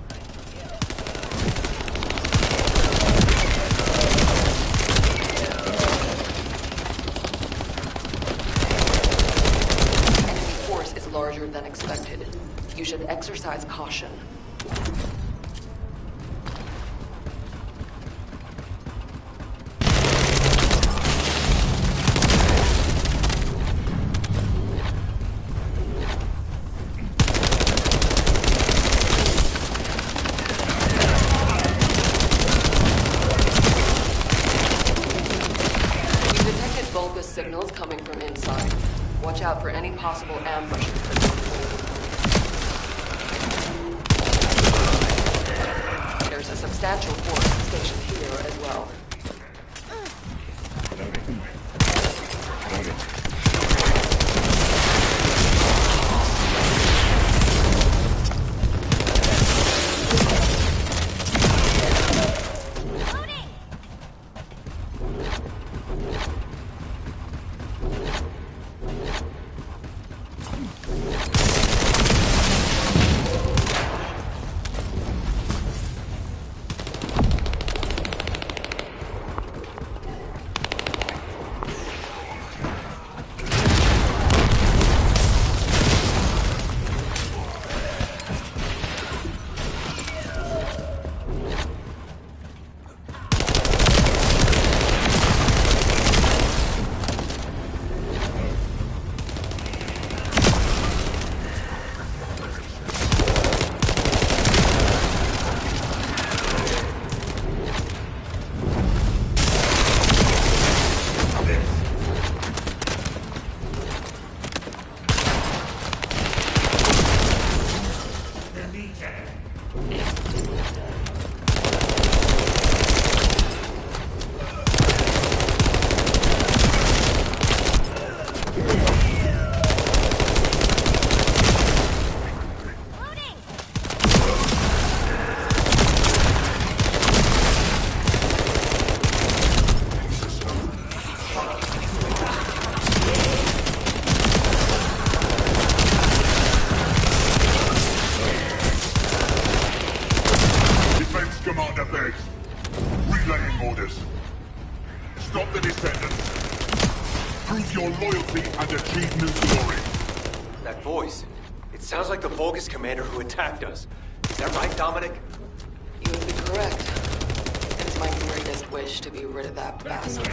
Enemy force is larger than expected. You should exercise caution. possible ambush. There's a substantial force stationed here as well. Relaying orders. Stop the Descendants. Prove your loyalty and achieve new glory. That voice. It sounds like the Vulgus commander who attacked us. Is that right, Dominic? You would be correct. It is my greatest wish to be rid of that bastard.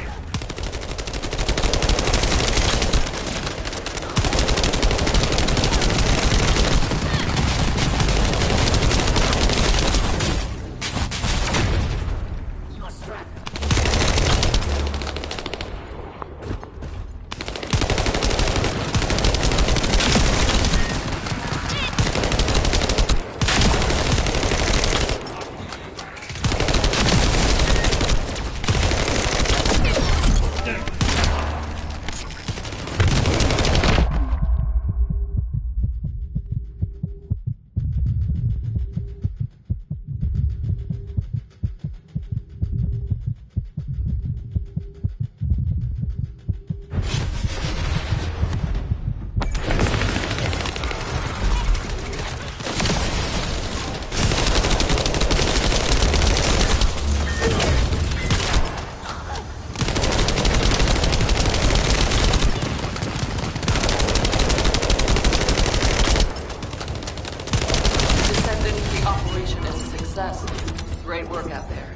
Great work out there.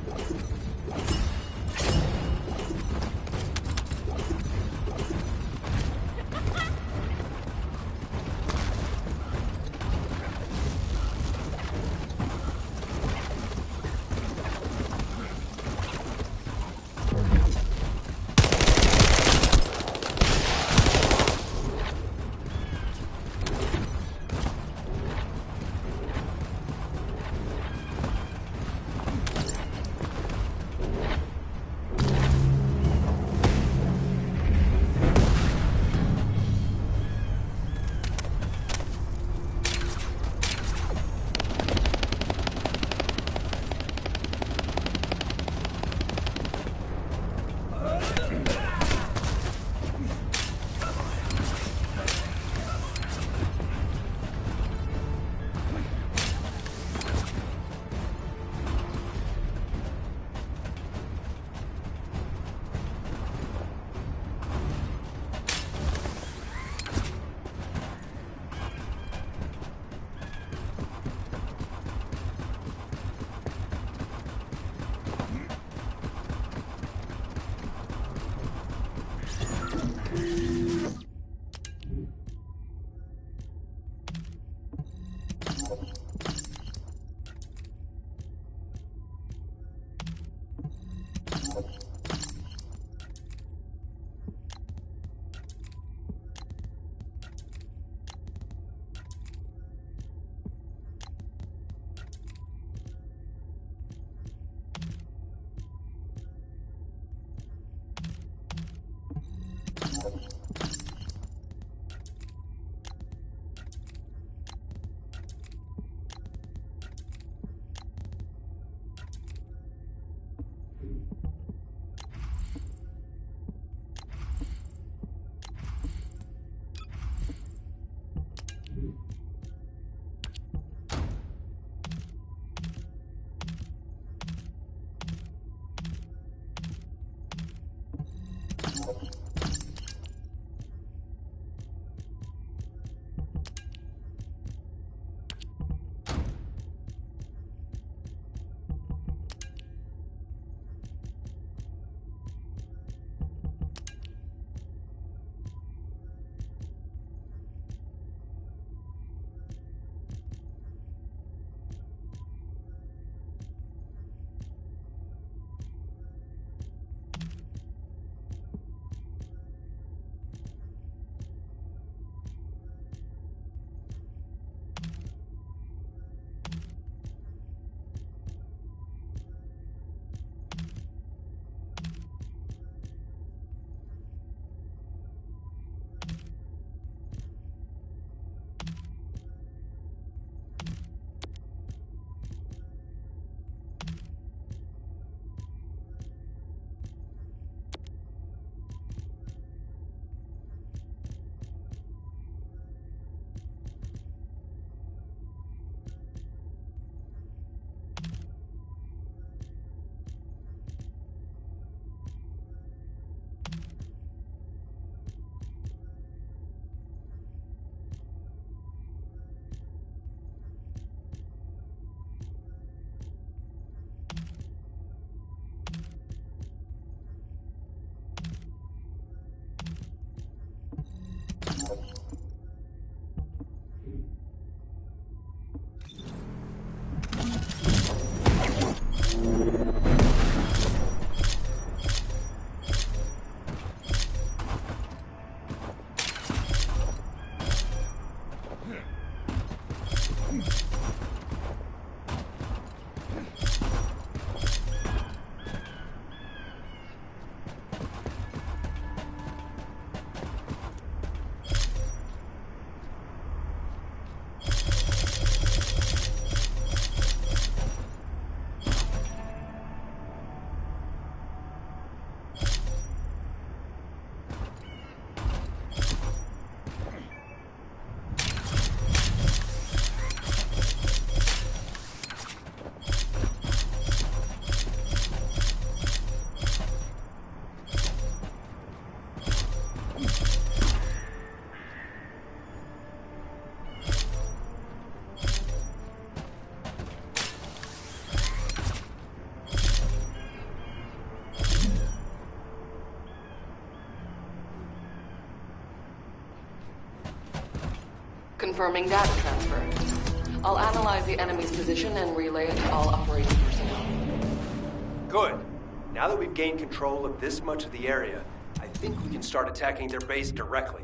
Confirming data transfer. I'll analyze the enemy's position and relay it to all operating personnel. Good. Now that we've gained control of this much of the area, I think we can start attacking their base directly.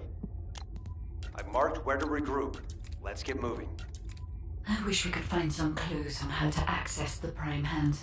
I've marked where to regroup. Let's get moving. I wish we could find some clues on how to access the Prime Hands.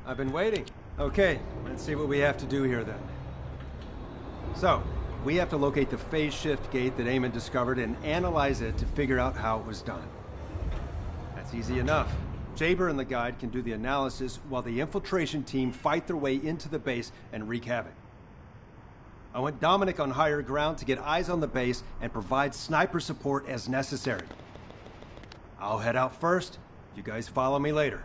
I've been waiting. Okay, let's see what we have to do here then. So, we have to locate the phase shift gate that Eamon discovered and analyze it to figure out how it was done. That's easy enough. Jaber and the guide can do the analysis while the infiltration team fight their way into the base and wreak havoc. I want Dominic on higher ground to get eyes on the base and provide sniper support as necessary. I'll head out first. You guys follow me later.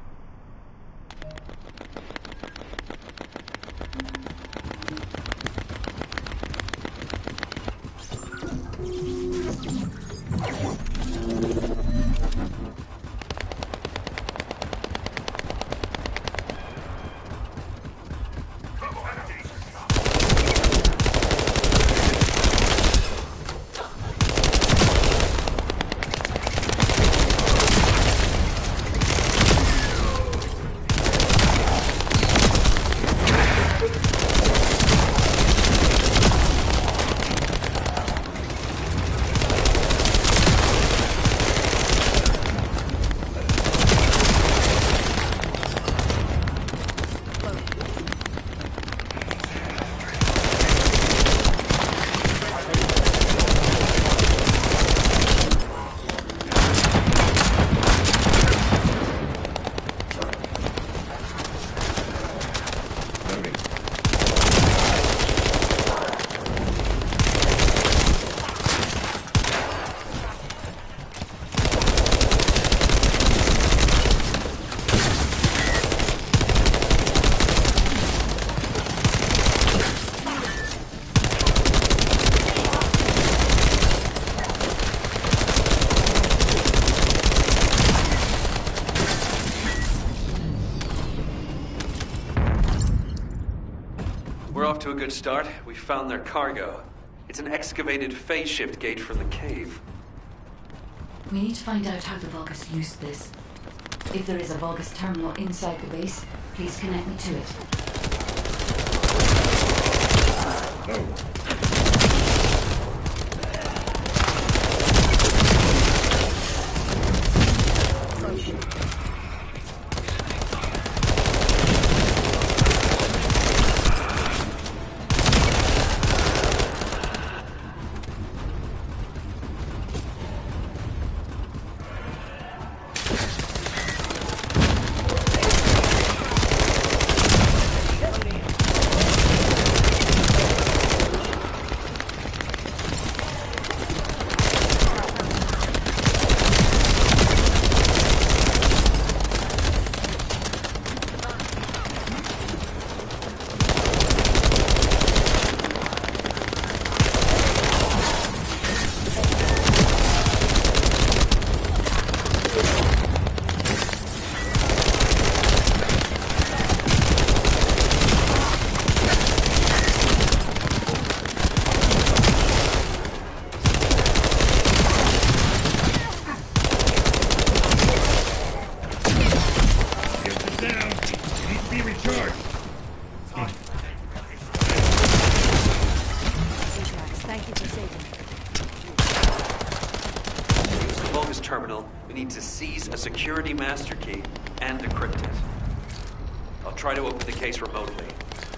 We're off to a good start. We found their cargo. It's an excavated phase shift gate from the cave. We need to find out how the Vulgus used this. If there is a Vulgus terminal inside the base, please connect me to it. Vulgus terminal, we need to seize a security master key and decrypt it. I'll try to open the case remotely.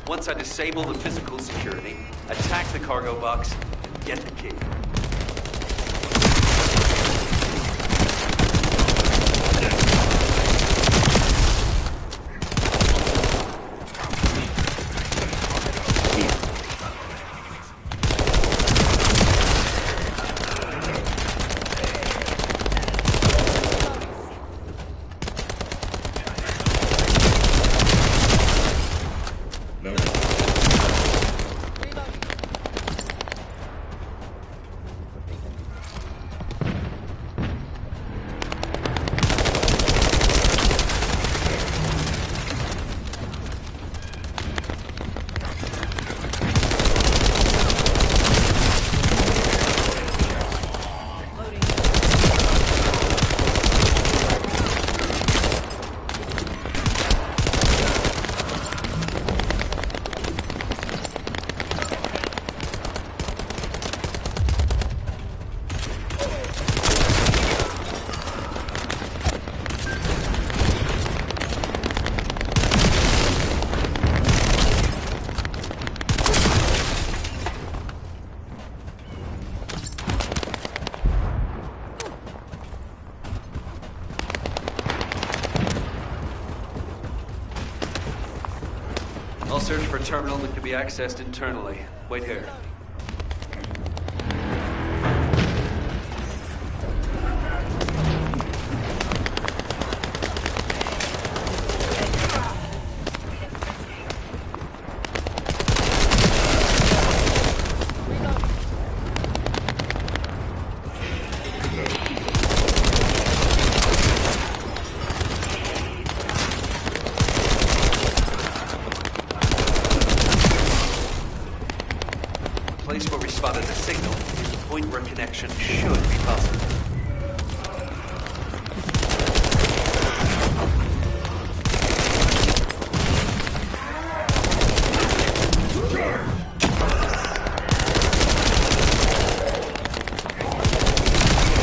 Once I disable the physical security, attack the cargo box, and get the key. I'll search for a terminal that can be accessed internally. Wait here. Place where we spotted the signal is the point where connection should be possible.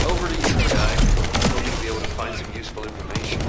Over to you, guy. Hoping to be able to find some useful information.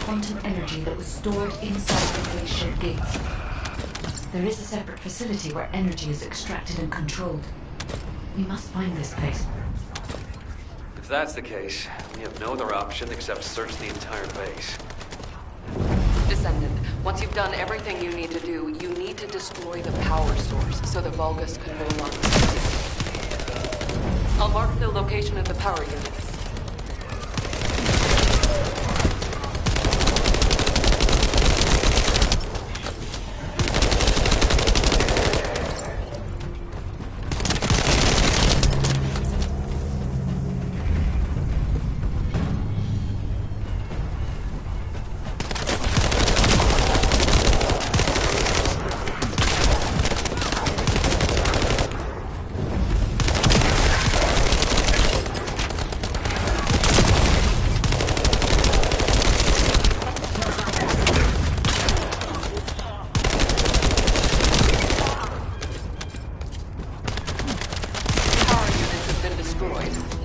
Quantum energy that was stored inside the glacier gates. There is a separate facility where energy is extracted and controlled. We must find this place. If that's the case, we have no other option except search the entire base. Descendant, once you've done everything you need to do, you need to destroy the power source so the Vulgus can no longer exist. I'll mark the location of the power units.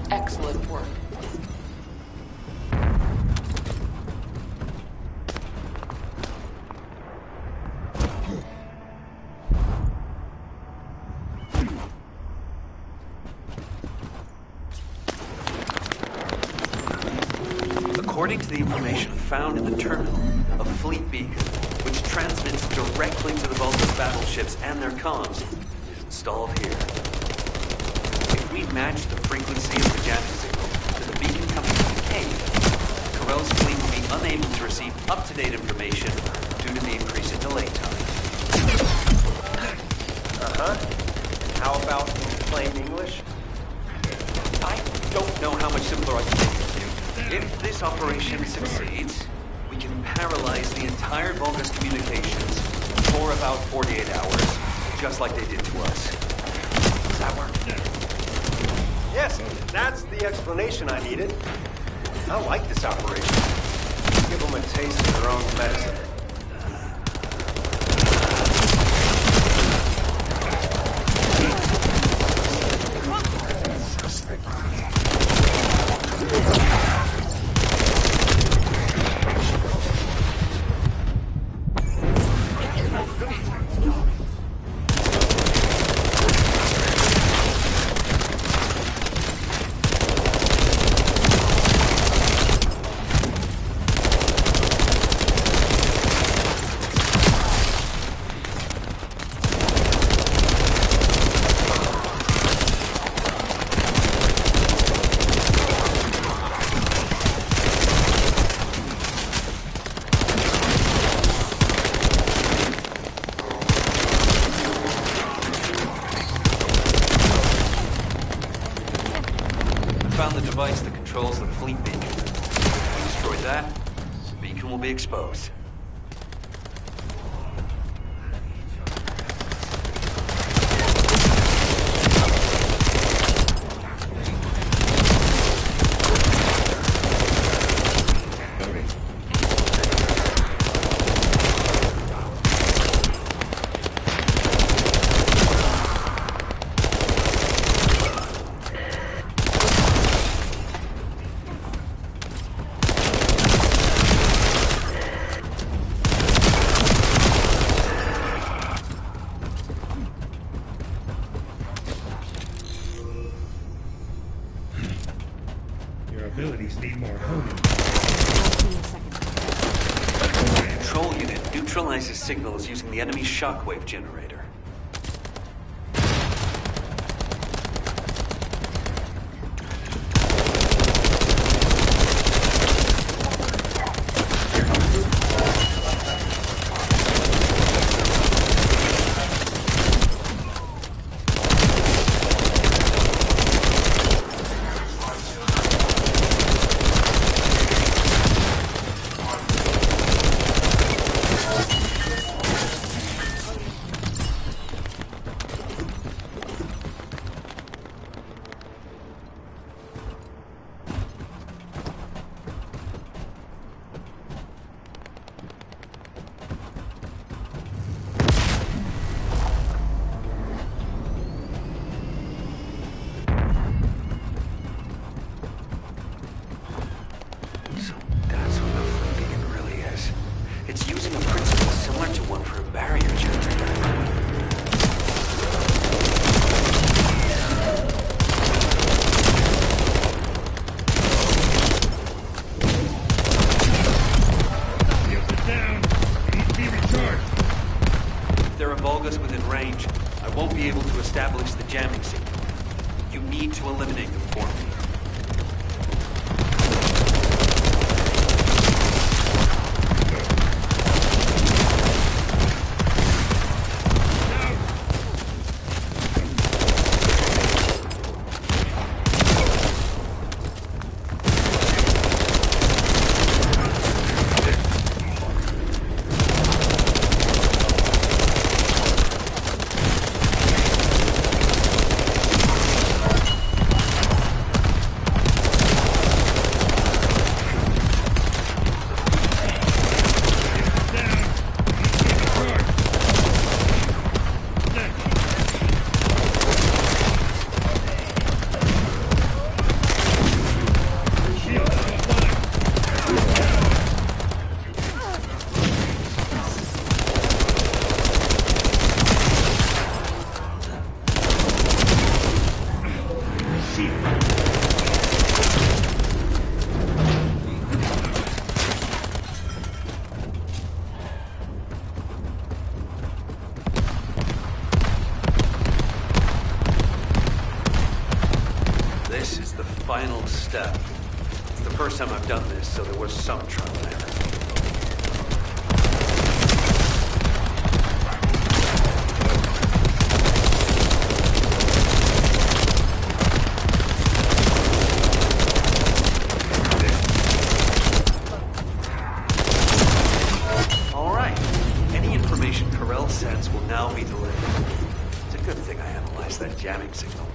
Excellent work. According to the information found in the terminal, a fleet beacon, which transmits directly to the Vulgus battleships and their comms, is installed here. If we match the frequency of the jamming signal to the beacon coming from the cave, Corell's fleet will be unable to receive up-to-date information due to the increase in delay time. How about plain English? I don't know how much simpler I can make it for you. If this operation succeeds, we can paralyze the entire Vulgus communications for about 48 hours, just like they did to us. Does that work? Yes, that's the explanation I needed. I like this operation. Give them a taste of their own medicine. Device that controls the fleet beacon. If we destroy that, the beacon will be exposed. Abilities need more honing. Control unit neutralizes signals using the enemy's shockwave generator. This is the final step. It's the first time I've done this, so there was some trial and error. All right. Any information Corell sends will now be delivered. It's a good thing I analyzed that jamming signal.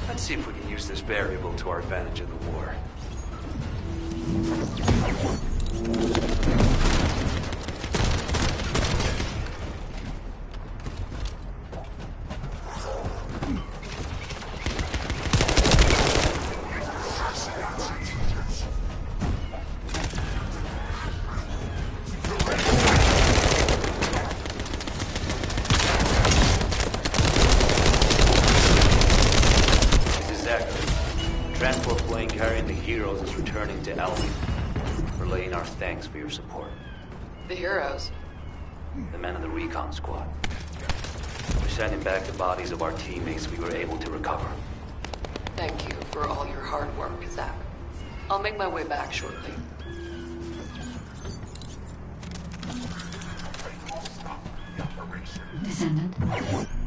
Let's see if we can use this variable to our advantage in the war. Transport plane carrying the heroes is returning to Alpha, relaying our thanks for your support. The heroes? The men of the recon squad. We're sending back the bodies of our teammates we were able to recover. Thank you for all your hard work, Zach. I'll make my way back shortly. Descendant,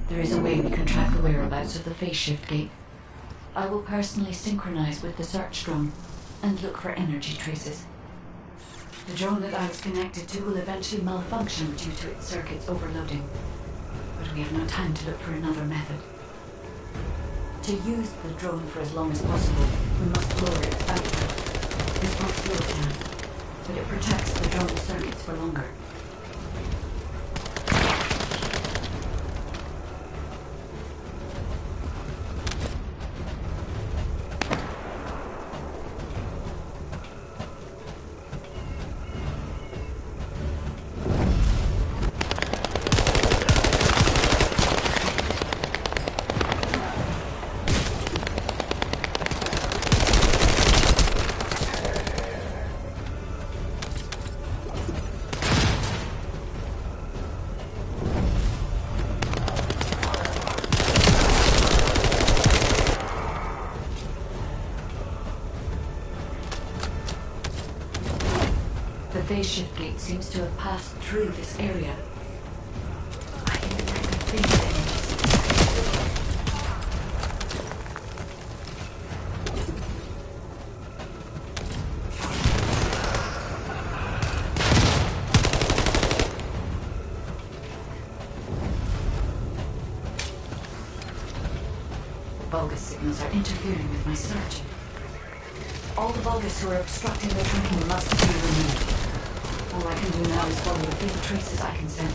there is a way we can track the whereabouts of the phase shift gate. I will personally synchronize with the search drone and look for energy traces. The drone that I was connected to will eventually malfunction due to its circuits overloading. But we have no time to look for another method. To use the drone for as long as possible, we must lower its output. This will slow it down, but it protects the drone's circuits for longer. The phase shift gate seems to have passed through this area. I can detect a faint energy. Vulgus signals are interfering with my search. All the Vulgus who are obstructing the tracking must be removed. All I can do now is follow the faint traces I can sense.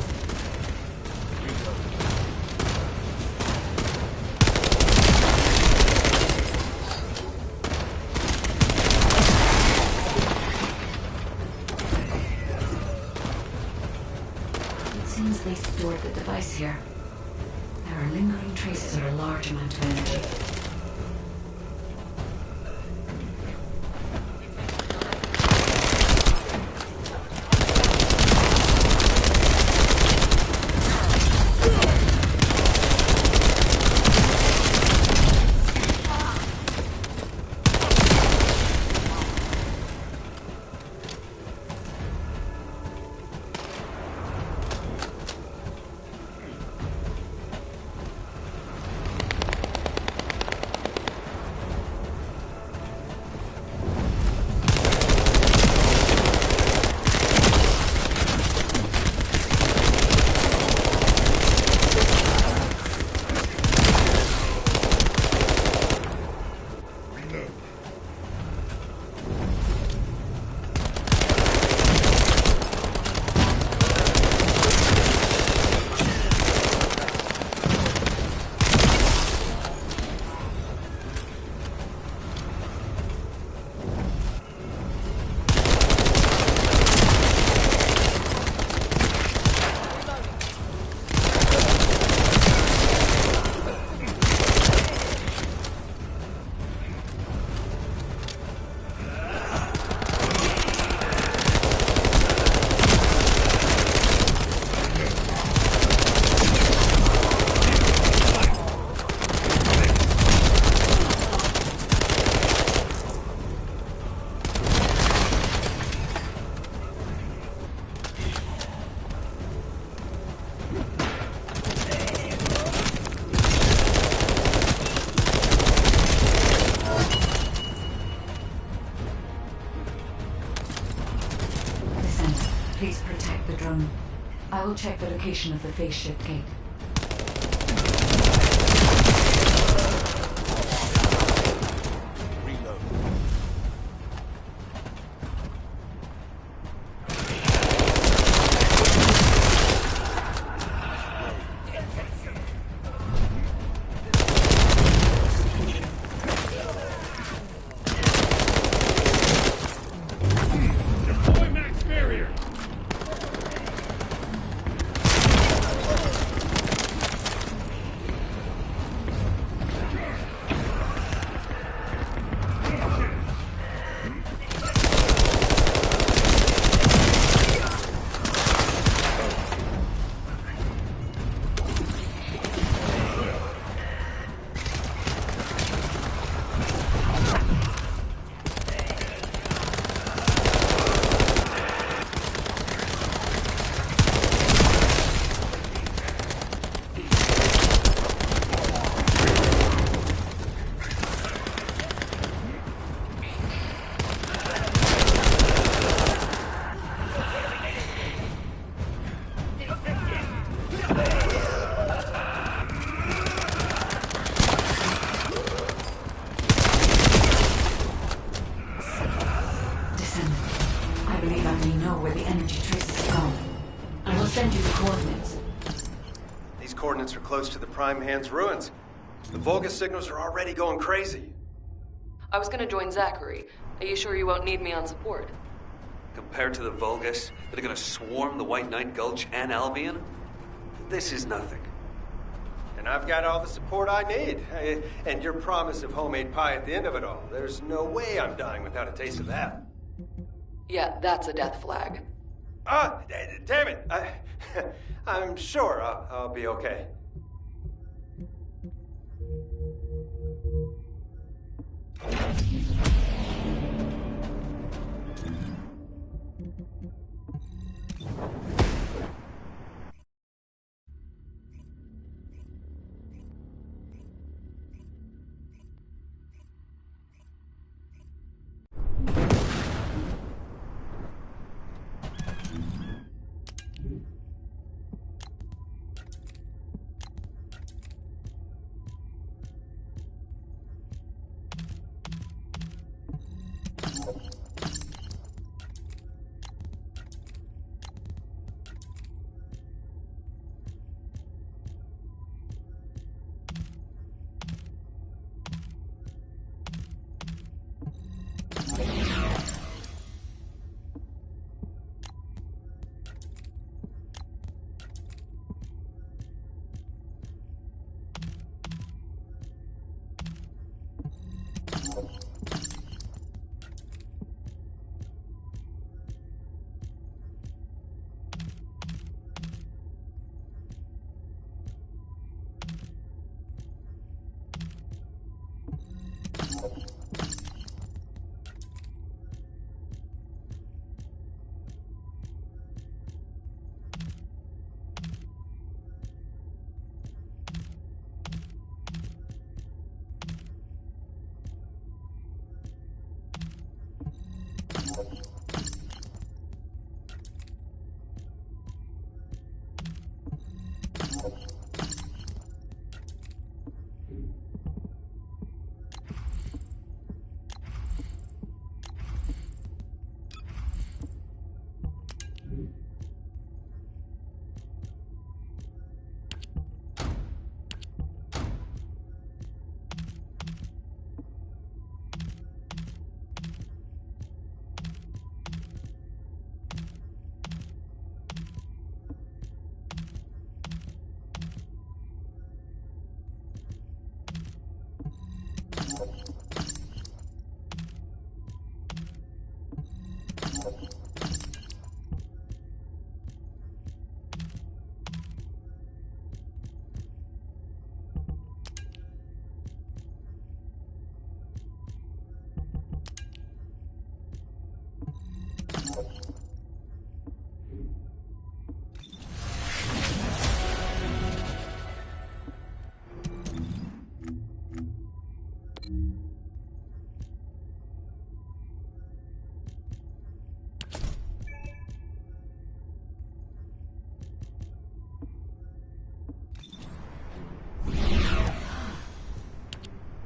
It seems they stored the device here. There are lingering traces of a large amount of energy. drone. I will check the location of the phase shift gate. I believe I may know where the energy traces have gone. I will send you the coordinates. These coordinates are close to the Prime Hand's ruins. The Vulgus signals are already going crazy. I was gonna join Zachary. Are you sure you won't need me on support? Compared to the Vulgus that are gonna swarm the White Knight Gulch and Albion, this is nothing. And I've got all the support I need. And your promise of homemade pie at the end of it all. There's no way I'm dying without a taste of that. Yeah, that's a death flag. Ah, damn it. I'm sure I'll be okay.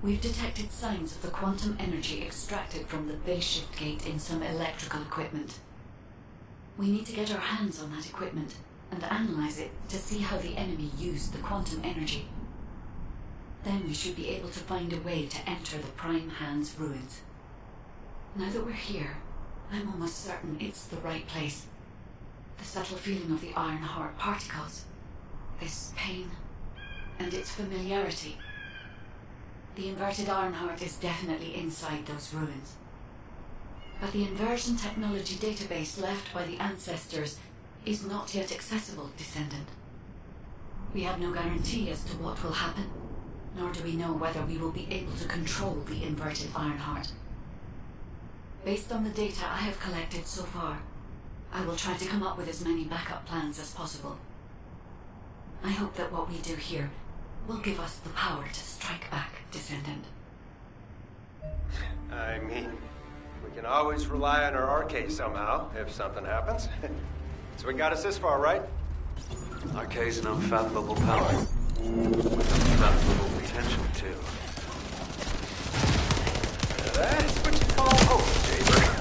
We've detected signs of the quantum energy extracted from the base shift gate in some electrical equipment. We need to get our hands on that equipment and analyze it to see how the enemy used the quantum energy. Then we should be able to find a way to enter the Prime Hand's ruins. Now that we're here, I'm almost certain it's the right place. The subtle feeling of the Iron Heart particles, this pain, and its familiarity. The inverted Ironheart is definitely inside those ruins. But the inversion technology database left by the ancestors is not yet accessible, Descendant. We have no guarantee as to what will happen, nor do we know whether we will be able to control the inverted Ironheart. Based on the data I have collected so far, I will try to come up with as many backup plans as possible. I hope that what we do here will give us the power to strike back, Descendant. I mean, we can always rely on our arcade somehow, if something happens. So we got us this far, right? Arcade's an unfathomable power. With unfathomable potential, too. That's what you call hope, Jaber.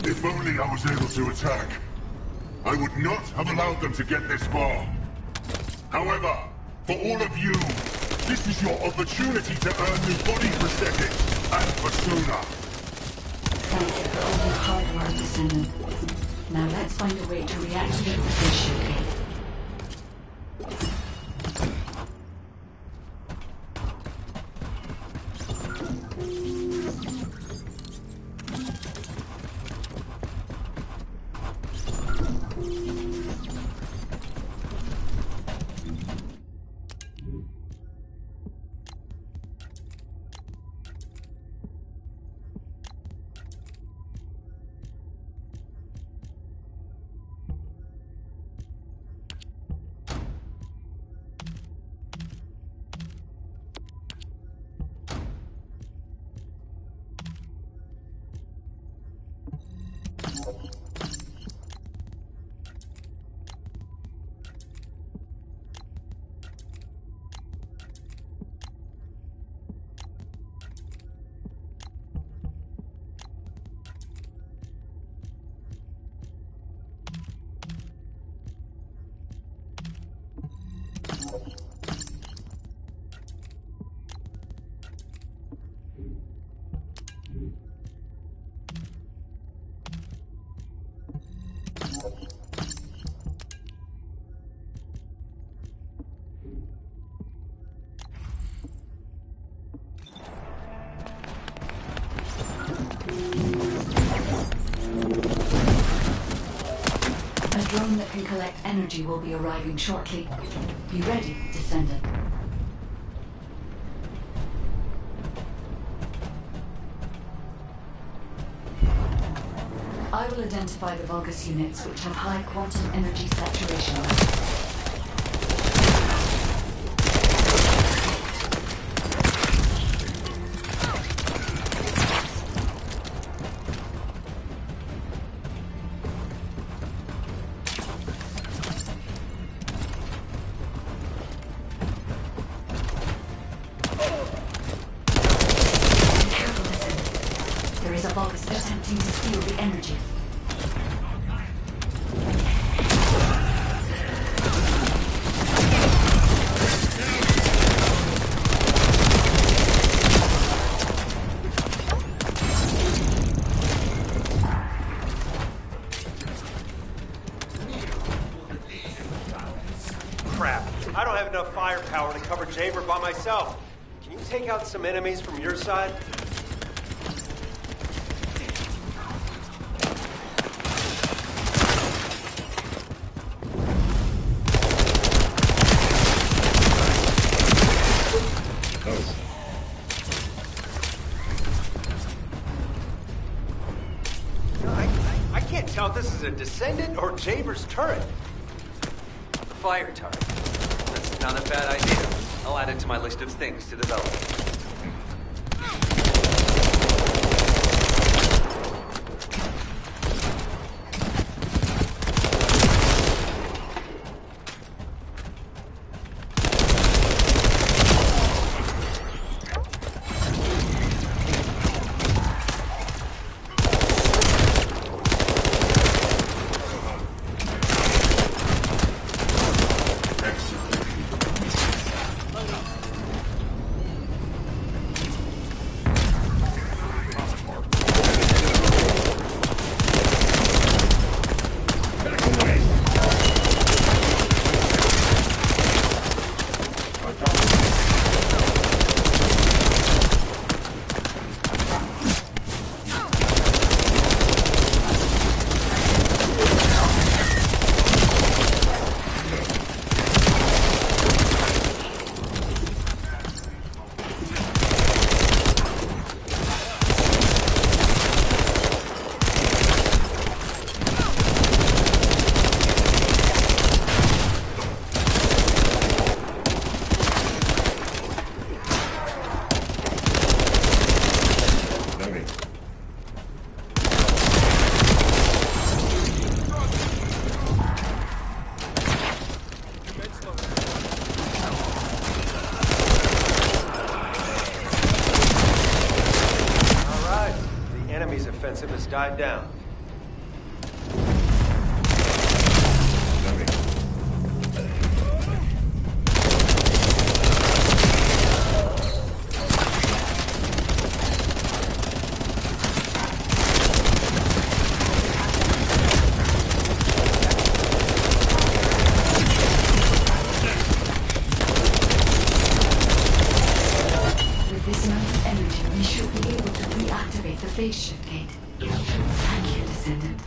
If only I was able to attack. I would not have allowed them to get this far. However, for all of you, this is your opportunity to earn new body prosthetics and persona. Thank you for all your hard work, Descendant. Now let's find a way to reactivate the base shift gate. A drone that can collect energy will be arriving shortly. Be ready, Descendant. I will identify the Vulgus units which have high quantum energy saturation levels. There is a Vulgus attempting to steal the energy. Crap. I don't have enough firepower to cover Jaber by myself. Can you take out some enemies from your side? I can't tell if this is a Descendant or Jaber's turret. The fire turret. That's not a bad idea. I'll add it to my list of things to develop. Offensive has died down. With this amount of energy, we should be able to reactivate the phase shift gate. Thank you, Descendant.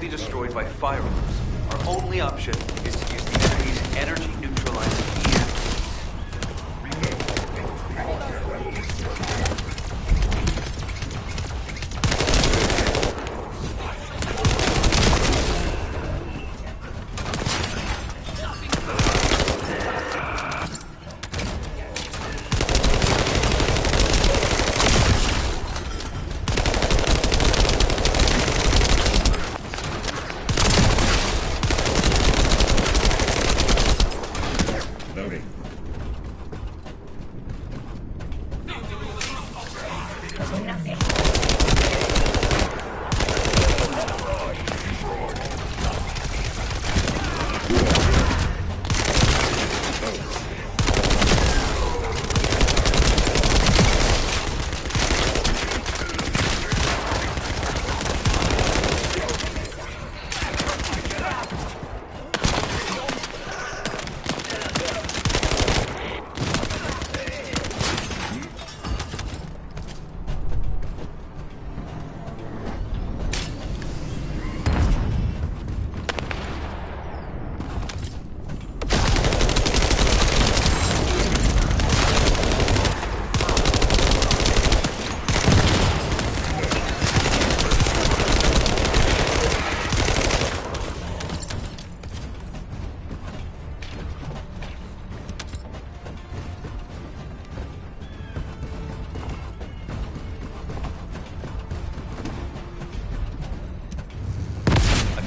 Destroyed by firearms. Our only option is to use the enemy's energy neutralizing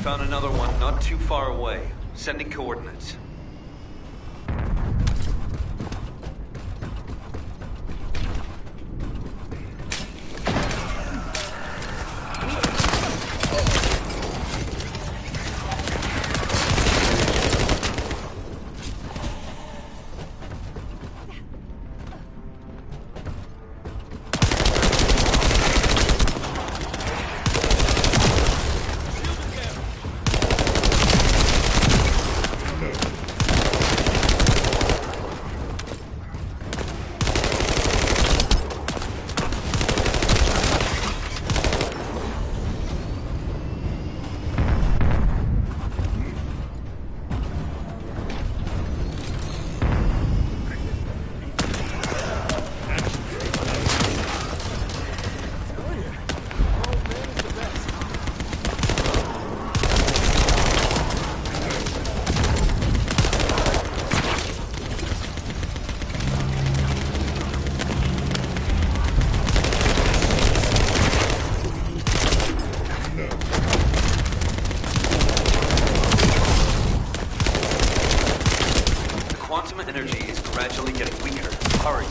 Found another one not too far away. Sending coordinates. Quantum energy is gradually getting weaker. Hurry.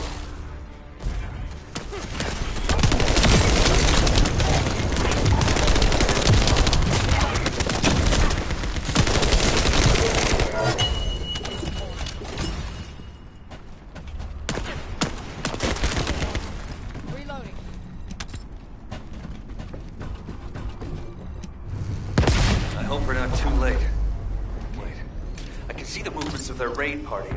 Reloading. I hope we're not too late. Wait. I can see the movements of their raid party.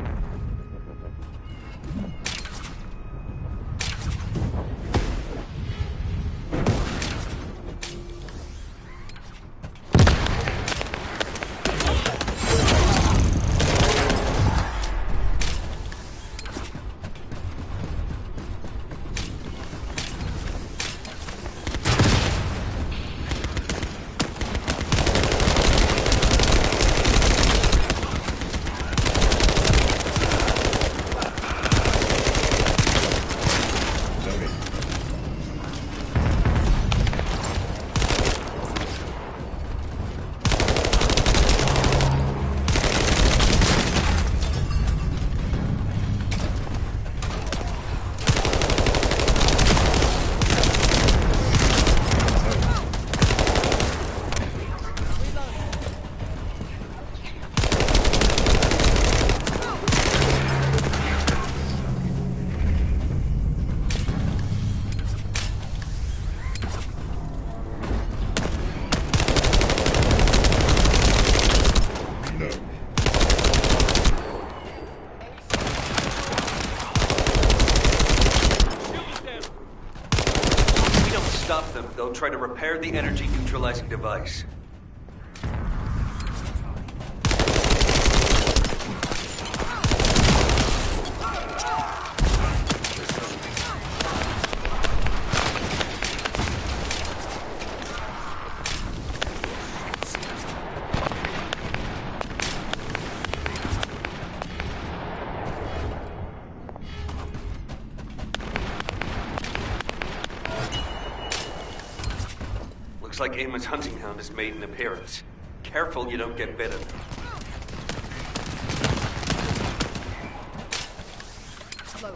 They'll try to repair the energy neutralizing device. Looks like Eamon's hunting hound has made an appearance. Careful you don't get bitten. Slow.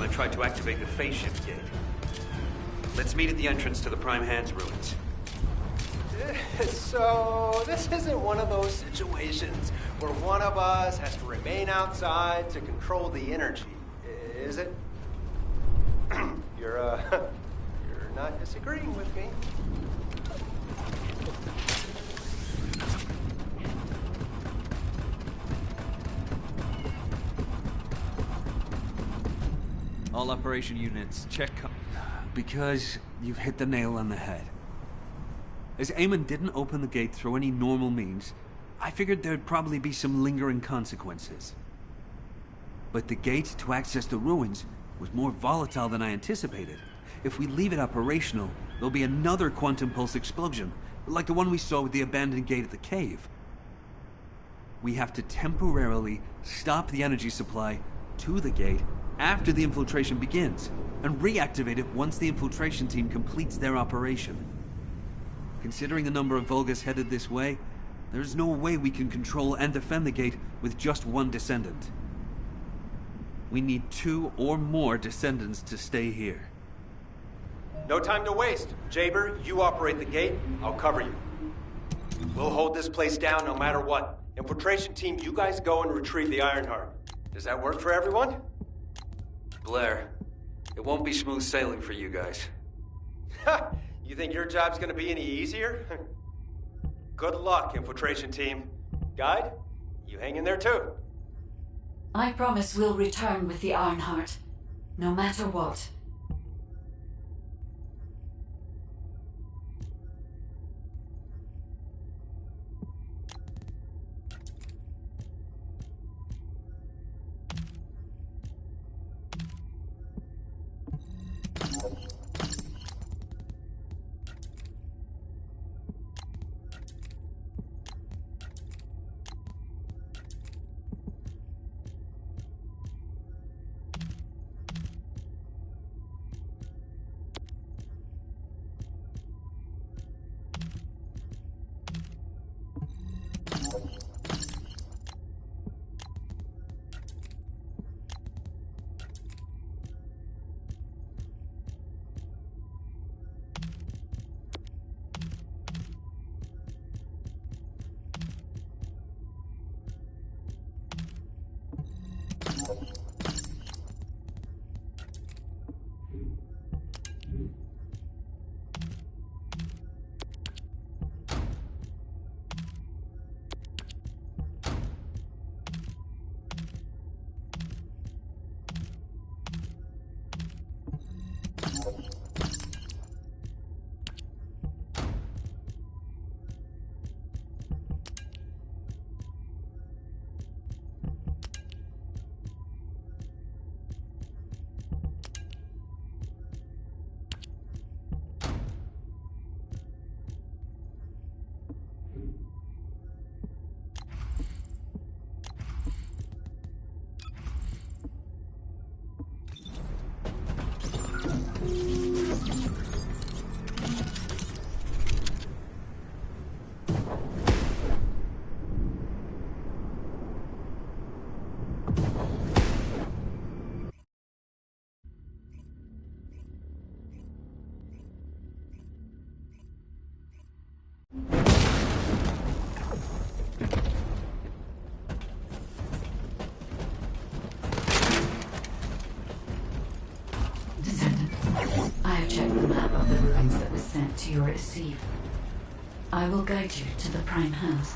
Tried to activate the phase shift gate. Let's meet at the entrance to the Prime Hands ruins. So, this isn't one of those situations where one of us has to remain outside to control the energy, is it? You're not disagreeing with me. All operation units, check... Because you've hit the nail on the head. As Eamon didn't open the gate through any normal means, I figured there'd probably be some lingering consequences. But the gate to access the ruins was more volatile than I anticipated. If we leave it operational, there'll be another quantum pulse explosion, like the one we saw with the abandoned gate at the cave. We have to temporarily stop the energy supply to the gate after the infiltration begins, and reactivate it once the infiltration team completes their operation. Considering the number of Vulgus headed this way, there's no way we can control and defend the gate with just one Descendant. We need 2 or more Descendants to stay here. No time to waste. Jaber, you operate the gate, I'll cover you. We'll hold this place down no matter what. Infiltration team, you guys go and retrieve the Ironheart. Does that work for everyone? Blair, it won't be smooth sailing for you guys. Ha! You think your job's gonna be any easier? Good luck, infiltration team. Guide, you hang in there too. I promise we'll return with the Ironheart, no matter what. To your receive. I will guide you to the Prime Hands.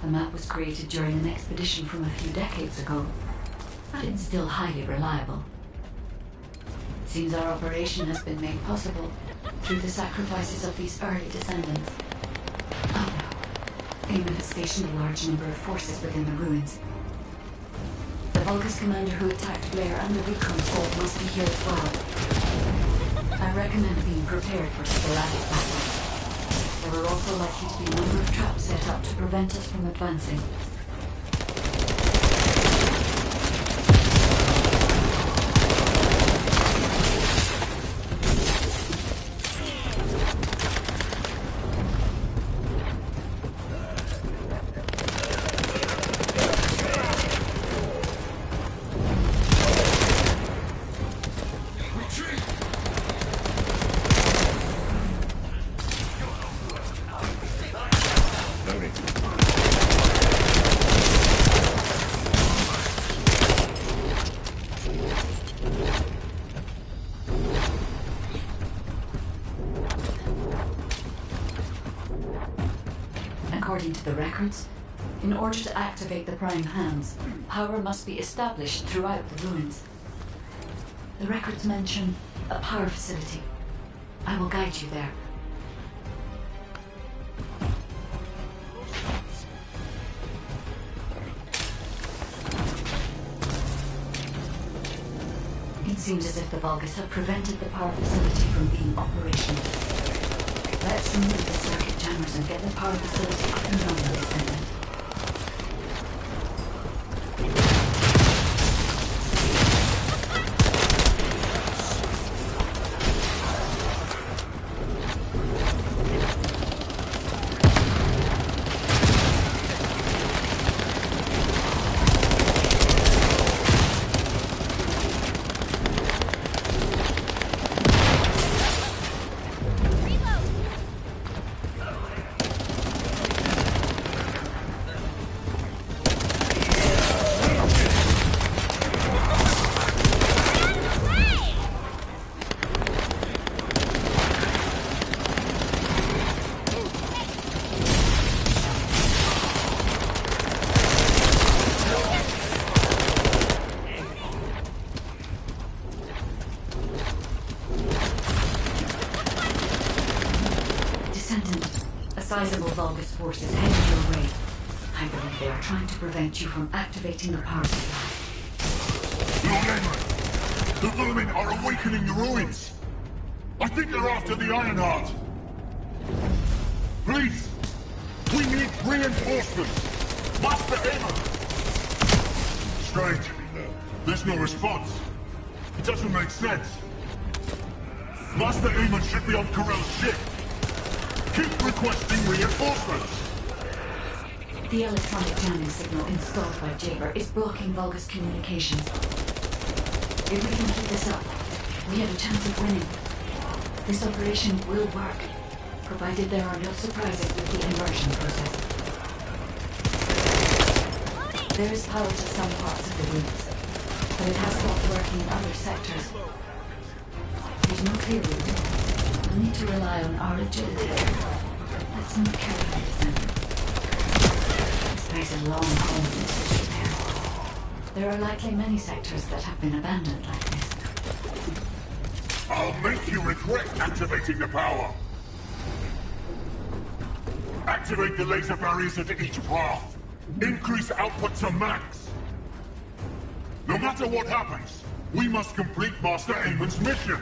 The map was created during an expedition from a few decades ago, but it's still highly reliable. It seems our operation has been made possible through the sacrifices of these early Descendants. Oh no. Eamon has stationed a large number of forces within the ruins. The Vulgus commander who attacked Blair and the recon squad must be here as well. I recommend being prepared for sporadic battles. There are also likely to be a number of traps set up to prevent us from advancing. According to the records, in order to activate the Prime Hands, power must be established throughout the ruins. The records mention a power facility. I will guide you there. It seems as if the Vulgus have prevented the power facility from being operational. Let's remove the circuit jammers and get the power facility up and running, Descendant. Sizable Vulgus forces heading your way. I believe they are trying to prevent you from activating the power supply. Lord Aemon, the vermin are awakening the ruins. I think they're after the Ironheart. Please, we need reinforcements. Master Aemon. Strange. There's no response. It doesn't make sense. Master Aemon should be on Corell's ship. Keep requesting reinforcements! The electronic jamming signal installed by Jaber is blocking Vulgus communications. If we can keep this up, we have a chance of winning. This operation will work, provided there are no surprises with the inversion process. There is power to some parts of the ruins, but it has stopped working in other sectors. There's no clear route. We'll need to rely on our agility. Let's move carefully, Descendant. This place is long home in disrepair. There are likely many sectors that have been abandoned like this. I'll make you regret activating the power! Activate the laser barriers at each path. Increase output to max. No matter what happens, we must complete Master Aemon's mission.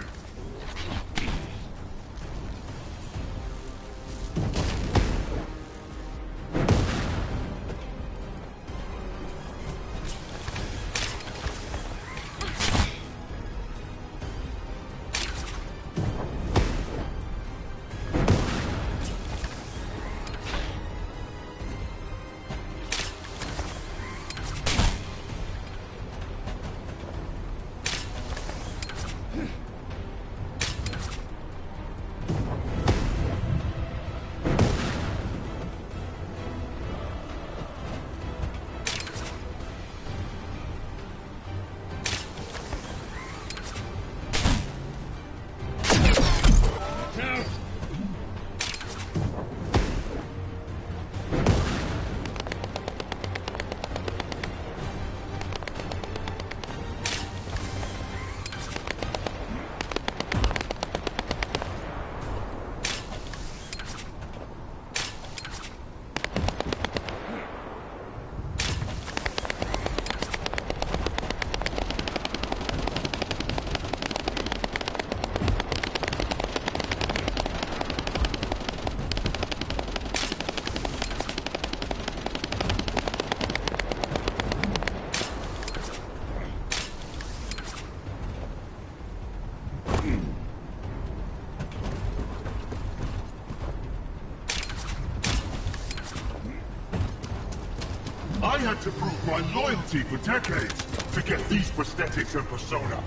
I had to prove my loyalty for decades to get these prosthetics and persona.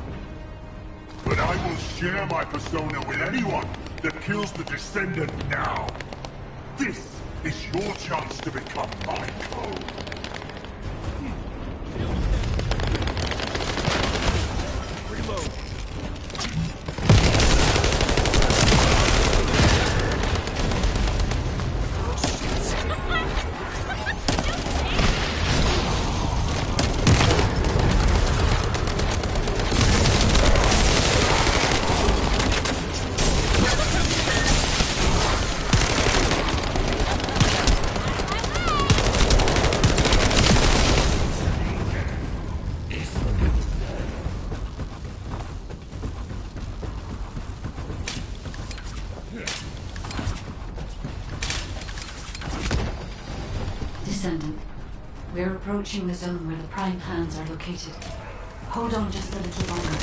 But I will share my persona with anyone that kills the Descendant now. This is your chance to become my code. Reload. Descendant, we're approaching the zone where the prime hands are located. Hold on just a little longer.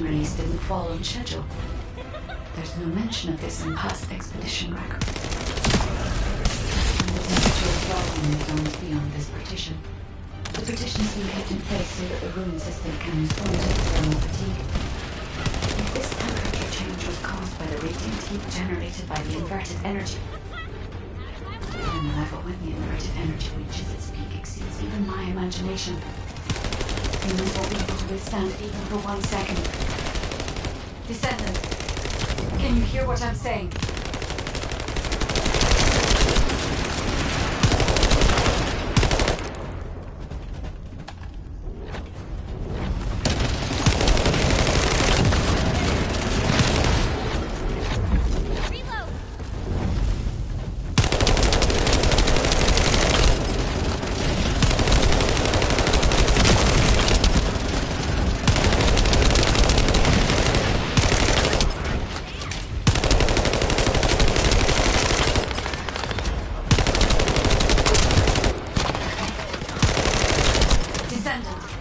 Release didn't fall on schedule. There's no mention of this in past expedition records. And the temperature is low in the zones beyond this partition. The partition's been kept in place so that the ruin system can respond to thermal fatigue. If this temperature change was caused by the radiant heat generated by the inverted energy, then the level when the inverted energy reaches its peak exceeds even my imagination. Humans won't be able to withstand it even for 1 second. Descendant, can you hear what I'm saying?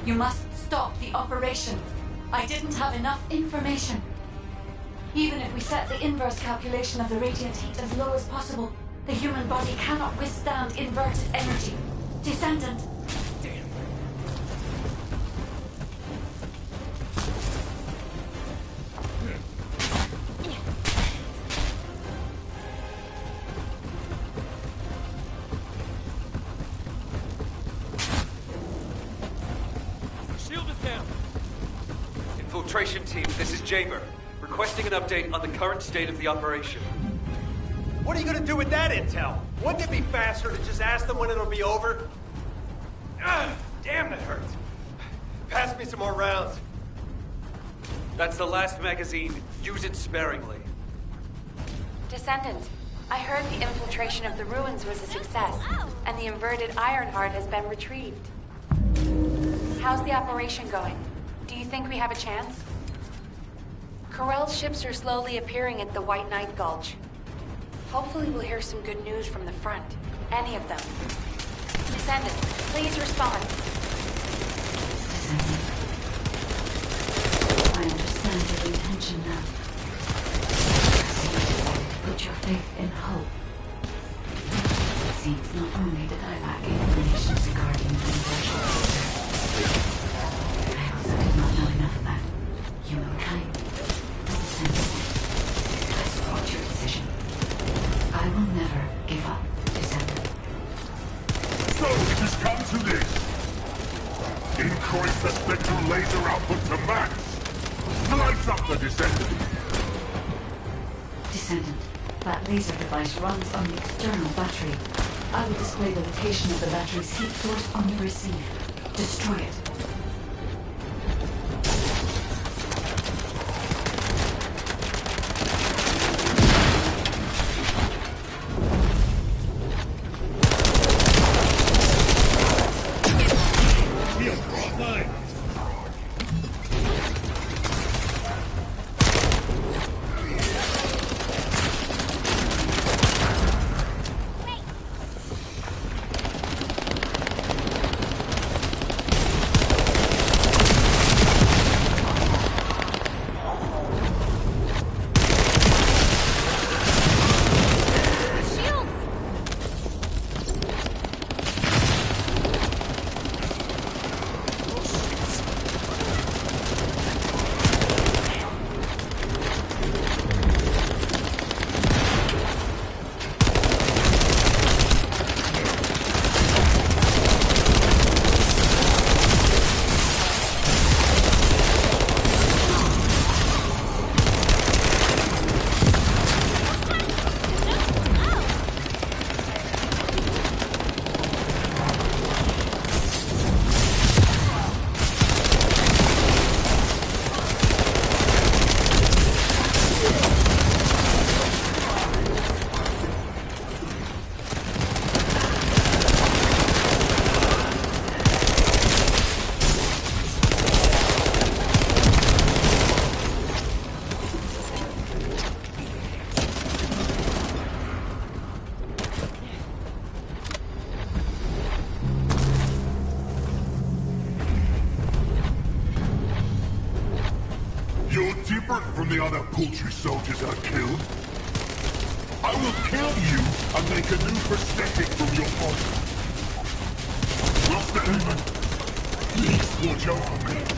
You must stop the operation. I didn't have enough information. Even if we set the inverse calculation of the radiant heat as low as possible, the human body cannot withstand inverted energy. Descendant. Infiltration team, this is Jaber. Requesting an update on the current state of the operation. What are you gonna do with that intel? Wouldn't it be faster to just ask them when it'll be over? Damn, that hurts. Pass me some more rounds. That's the last magazine. Use it sparingly. Descendant, I heard the infiltration of the ruins was a success, and the inverted Ironheart has been retrieved. How's the operation going? Do you think we have a chance? Corell's ships are slowly appearing at the White Knight Gulch. Hopefully we'll hear some good news from the front. Any of them. Descendant, please respond. Descendant. I understand your intention now. So you decided to put your faith in hope. It seems not only did I lack information regarding the inversion process, I also did not know enough about humankind. Descendant, I support your decision. I will never give up, Descendant. So it has come to this. Increase the spectral laser output to max. Light up the Descendant. Descendant, that laser device runs on the external battery. I will display the location of the battery's heat source on your receive. Destroy it. different from the other paltry soldiers I killed. I will kill you and make a new prosthetic from your body. Master Aemon, please watch over me.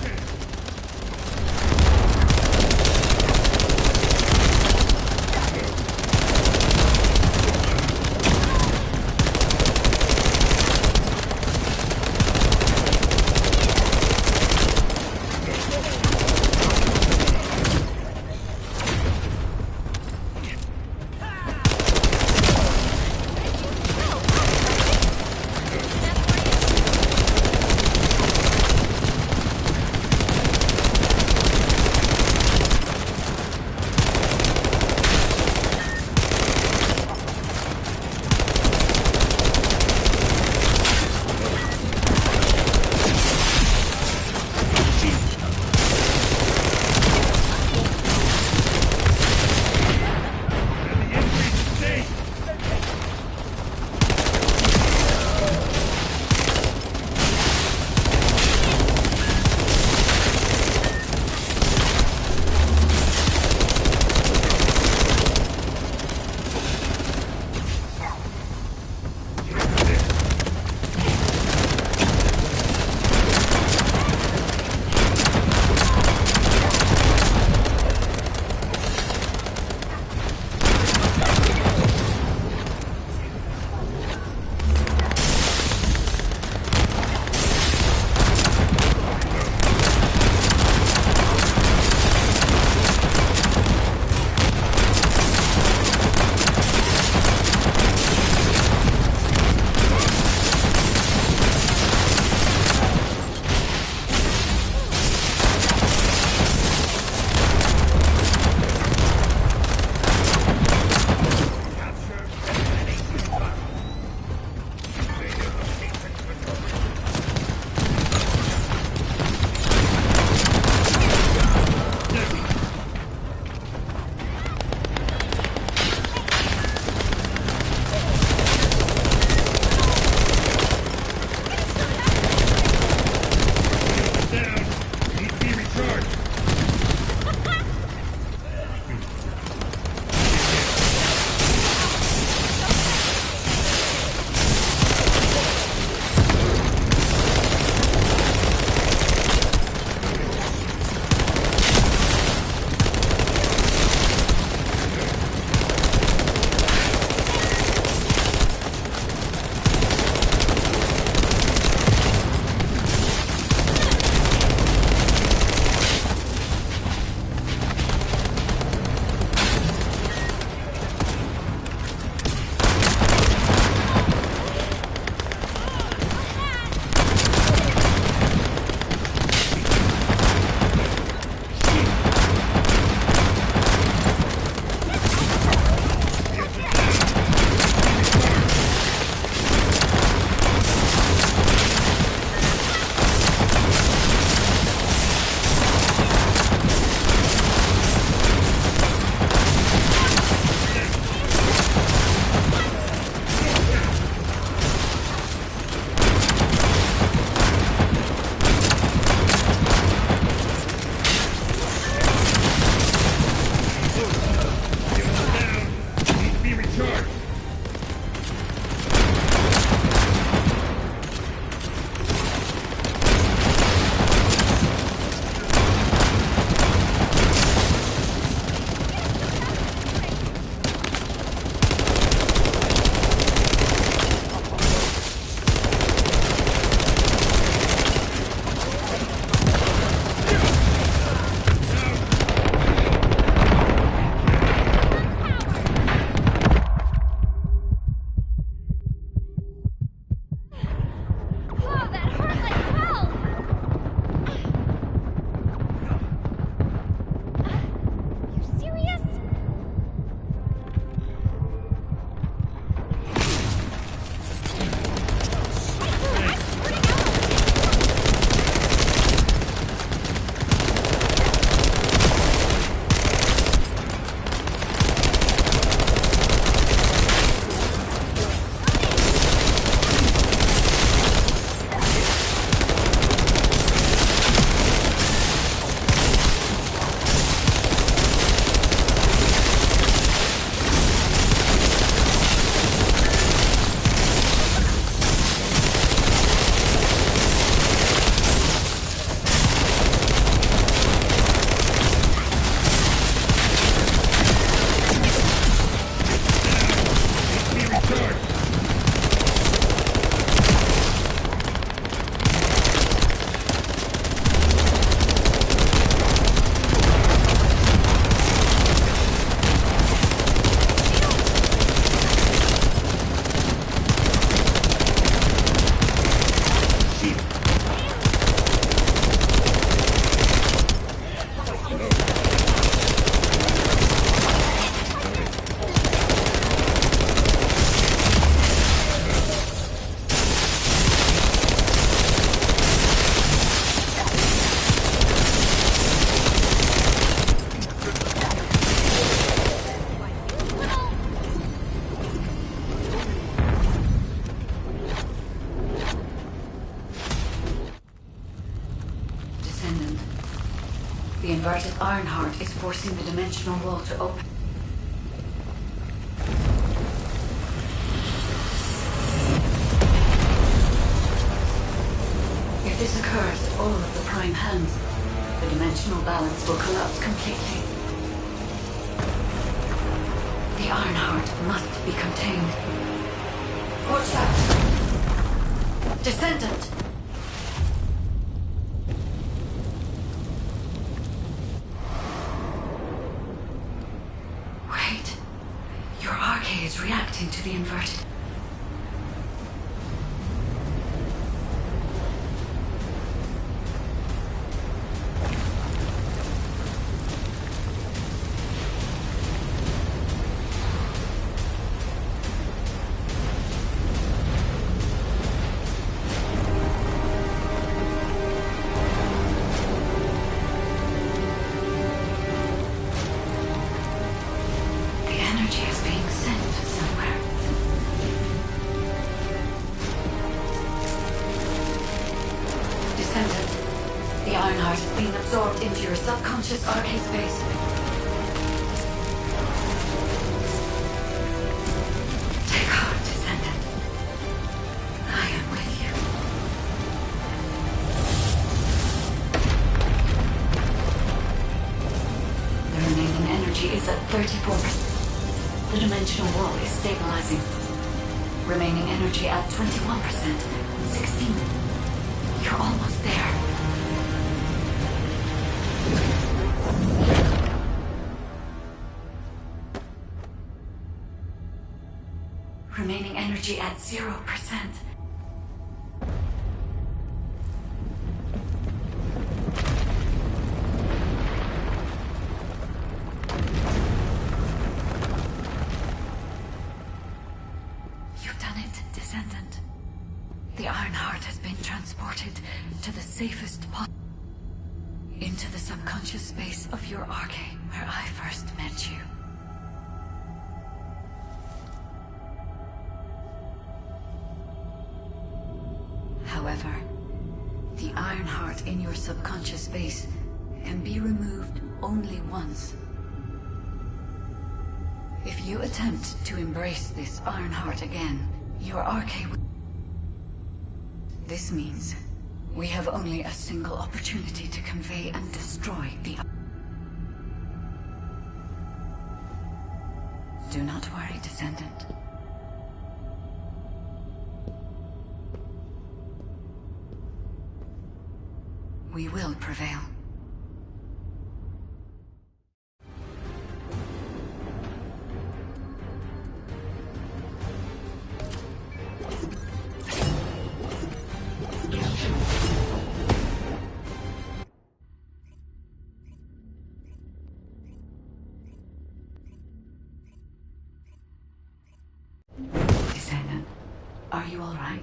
The inverted Ironheart is forcing the dimensional wall to open. If this occurs at all of the prime hands, the dimensional balance will collapse completely. The Ironheart must be contained. Watch out! Descendant! Wait. Your arcade is reacting to the inverted. The Ironheart is being absorbed into your subconscious arcade space. Take heart, Descendant. I am with you. The remaining energy is at 34%. The dimensional wall is stabilizing. Remaining energy at 21%. 16. You're almost there. Remaining energy at 0%. You've done it, Descendant. The Ironheart has been transported to the safest pot into the subconscious space of your arcade where I first met you. However, the Ironheart in your subconscious space can be removed only once. If you attempt to embrace this Ironheart again, your arcade will... This means we have only a single opportunity to convey and destroy the... Do not worry, Descendant. We will prevail. Descendant, are you all right?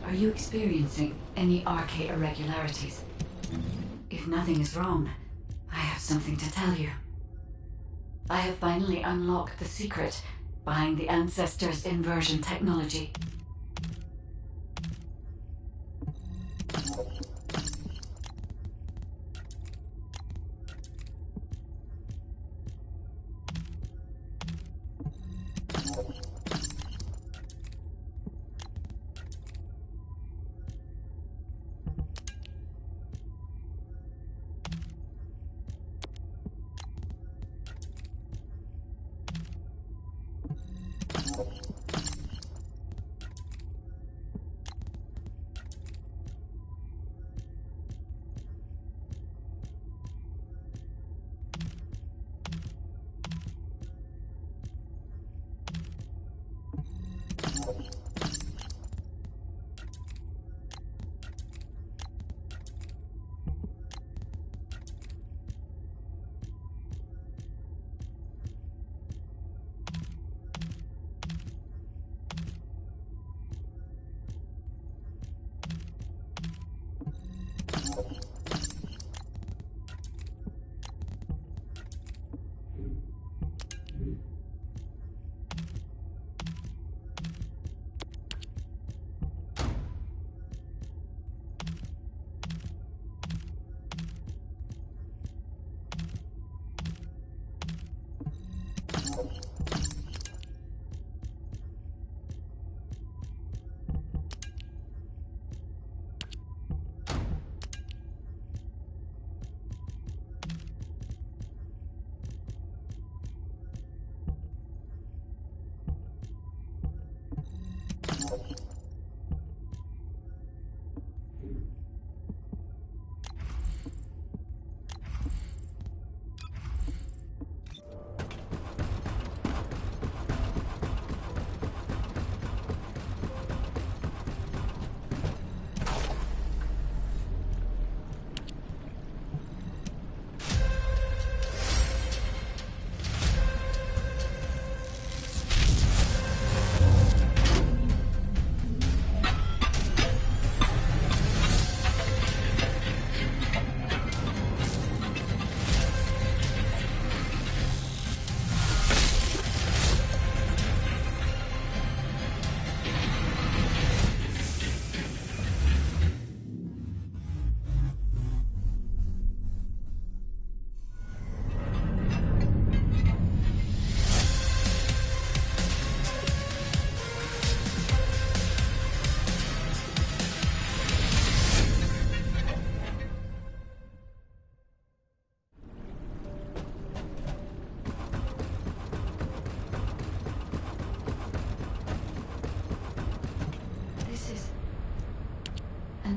Are you experiencing any arcade irregularities? If nothing is wrong, I have something to tell you. I have finally unlocked the secret behind the Ancestors' inversion technology.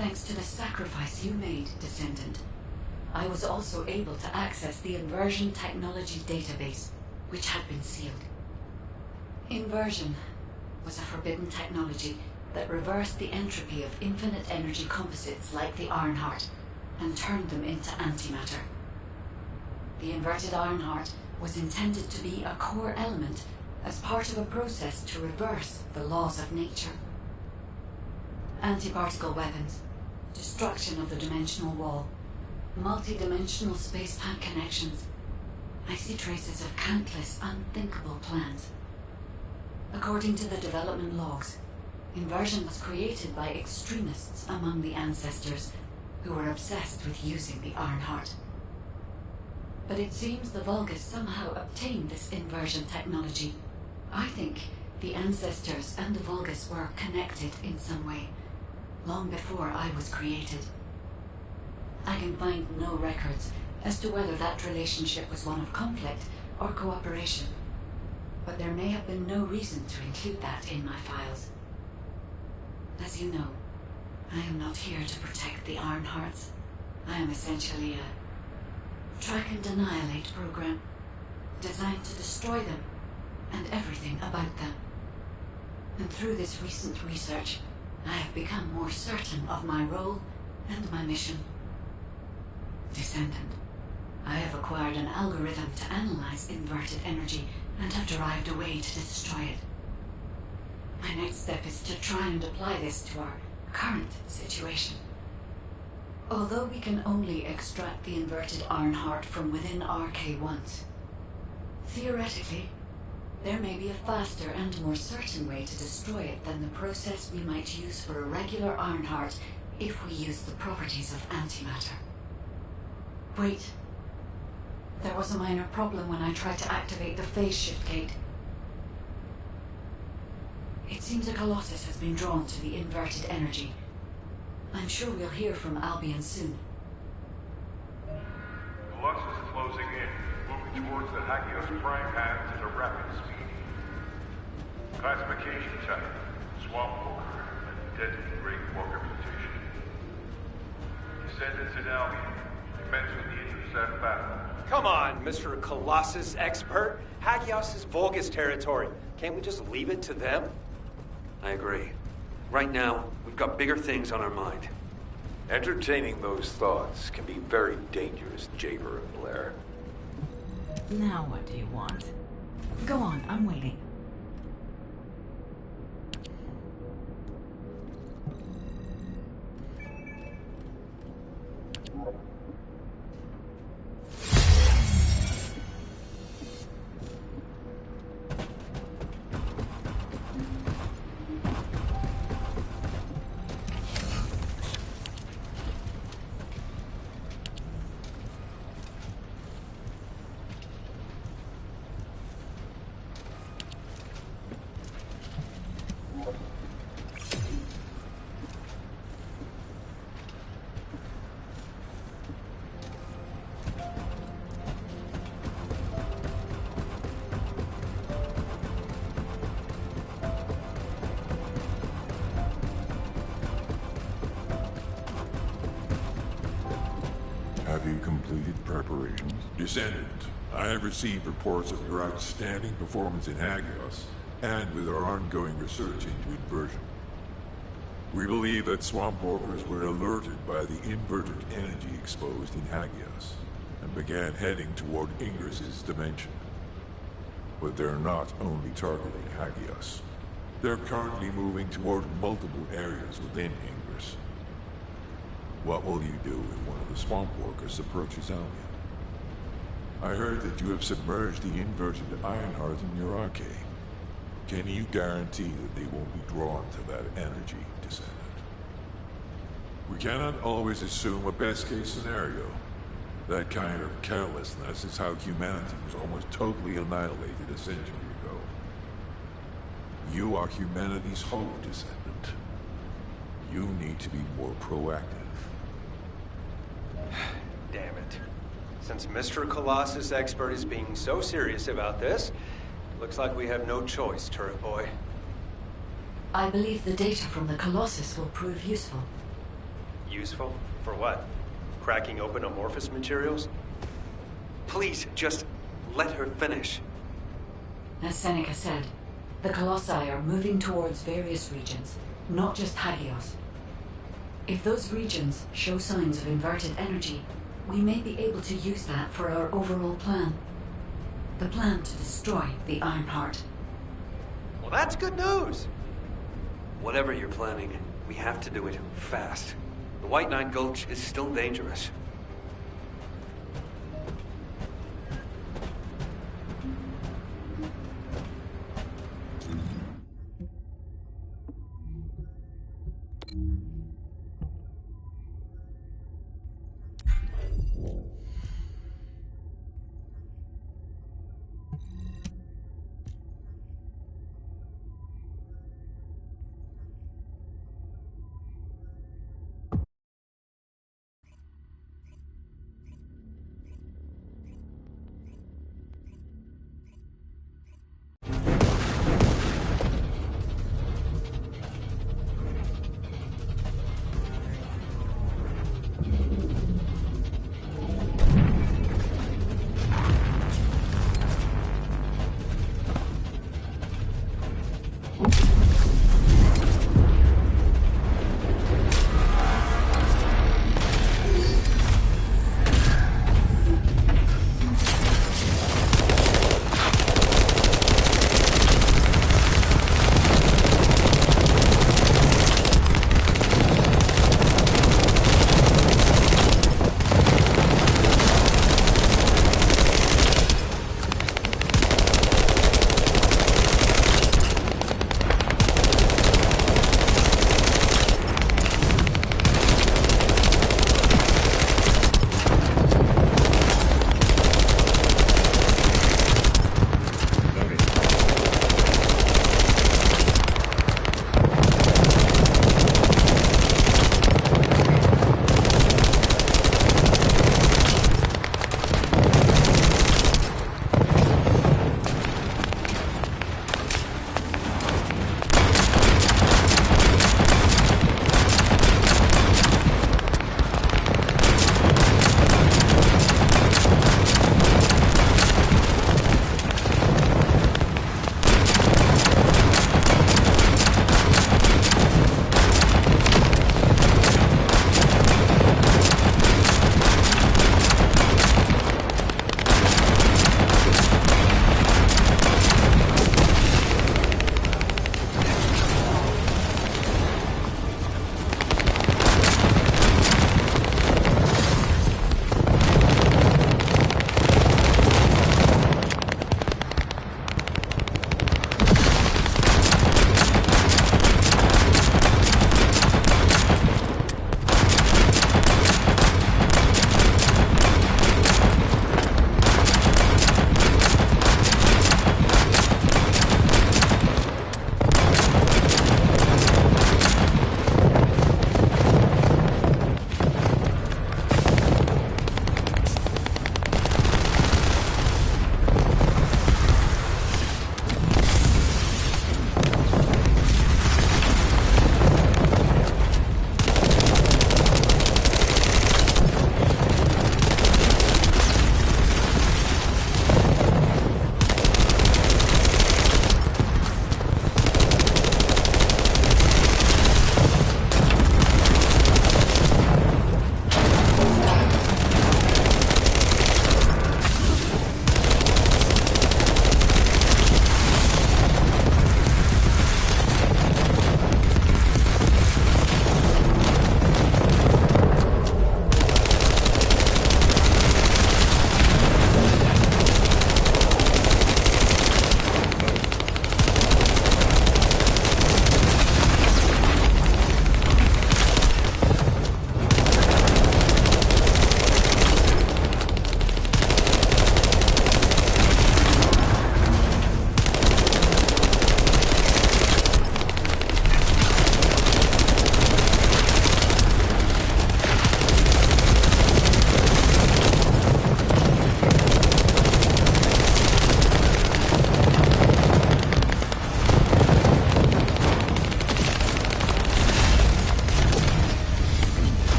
thanks to the sacrifice you made, Descendant, I was also able to access the Inversion Technology database, which had been sealed. Inversion was a forbidden technology that reversed the entropy of infinite energy composites like the Ironheart and turned them into antimatter. The inverted Ironheart was intended to be a core element as part of a process to reverse the laws of nature. Anti-particle weapons, destruction of the dimensional wall, multi-dimensional space-time connections. I see traces of countless unthinkable plans. According to the development logs, Inversion was created by extremists among the ancestors who were obsessed with using the Ironheart. But it seems the Vulgus somehow obtained this Inversion technology. I think the ancestors and the Vulgus were connected in some way, long before I was created. I can find no records as to whether that relationship was one of conflict or cooperation, but there may have been no reason to include that in my files. As you know, I am not here to protect the Ironhearts. I am essentially a track and annihilate program, designed to destroy them and everything about them. And through this recent research, I have become more certain of my role and my mission. Descendant, I have acquired an algorithm to analyze inverted energy and have derived a way to destroy it. My next step is to try and apply this to our current situation. Although we can only extract the inverted Ironheart from within RK once, theoretically, there may be a faster and more certain way to destroy it than the process we might use for a regular Ironheart if we use the properties of antimatter. Wait. There was a minor problem when I tried to activate the phase shift gate. It seems a Colossus has been drawn to the inverted energy. I'm sure we'll hear from Albion soon. Colossus closing in, moving towards the Hagios prime hands at a rapid speed. Classification type, Swamp Walker, and deadly great walker mutation. Descendants in Albion, commence with the intercept battle. Come on, Mr. Colossus expert. Hagios is Vulgus territory. Can't we just leave it to them? I agree. Right now, we've got bigger things on our mind. Entertaining those thoughts can be very dangerous, Jaber and Blair. Now what do you want? Go on, I'm waiting. Have you completed preparations? Descendant, I have received reports of your outstanding performance in Hagios, and with our ongoing research into inversion. We believe that swamp walkers were alerted by the inverted energy exposed in Hagios, and began heading toward Ingris's dimension. But they're not only targeting Hagios. They're currently moving toward multiple areas within Ingris. What will you do if one of the swamp walkers approaches Albion? I heard that you have submerged the inverted Ironheart in your arcade. Can you guarantee that they won't be drawn to that energy, Descendant? We cannot always assume a best-case scenario. That kind of carelessness is how humanity was almost totally annihilated a century ago. You are humanity's hope, Descendant. You need to be more proactive. Damn it. Since Mr. Colossus expert is being so serious about this, looks like we have no choice, Turret Boy. I believe the data from the Colossus will prove useful. Useful? For what? Cracking open amorphous materials? Please, just let her finish. As Seneca said, the Colossi are moving towards various regions, not just Hagios. If those regions show signs of inverted energy, we may be able to use that for our overall plan. The plan to destroy the Ironheart. Well, that's good news! Whatever you're planning, we have to do it fast. The White Knight Gulch is still dangerous.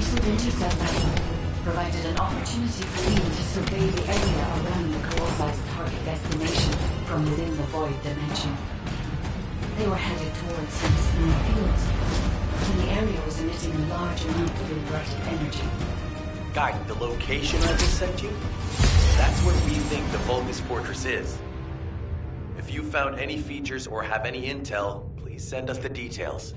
recent intercept battle provided an opportunity for me to survey the area around the Colossus target destination from within the void dimension. They were headed towards some small fields, and the area was emitting a large amount of inverted energy. Guide, the location I just sent you? That's where we think the Vulgus Fortress is. If you found any features or have any intel, please send us the details.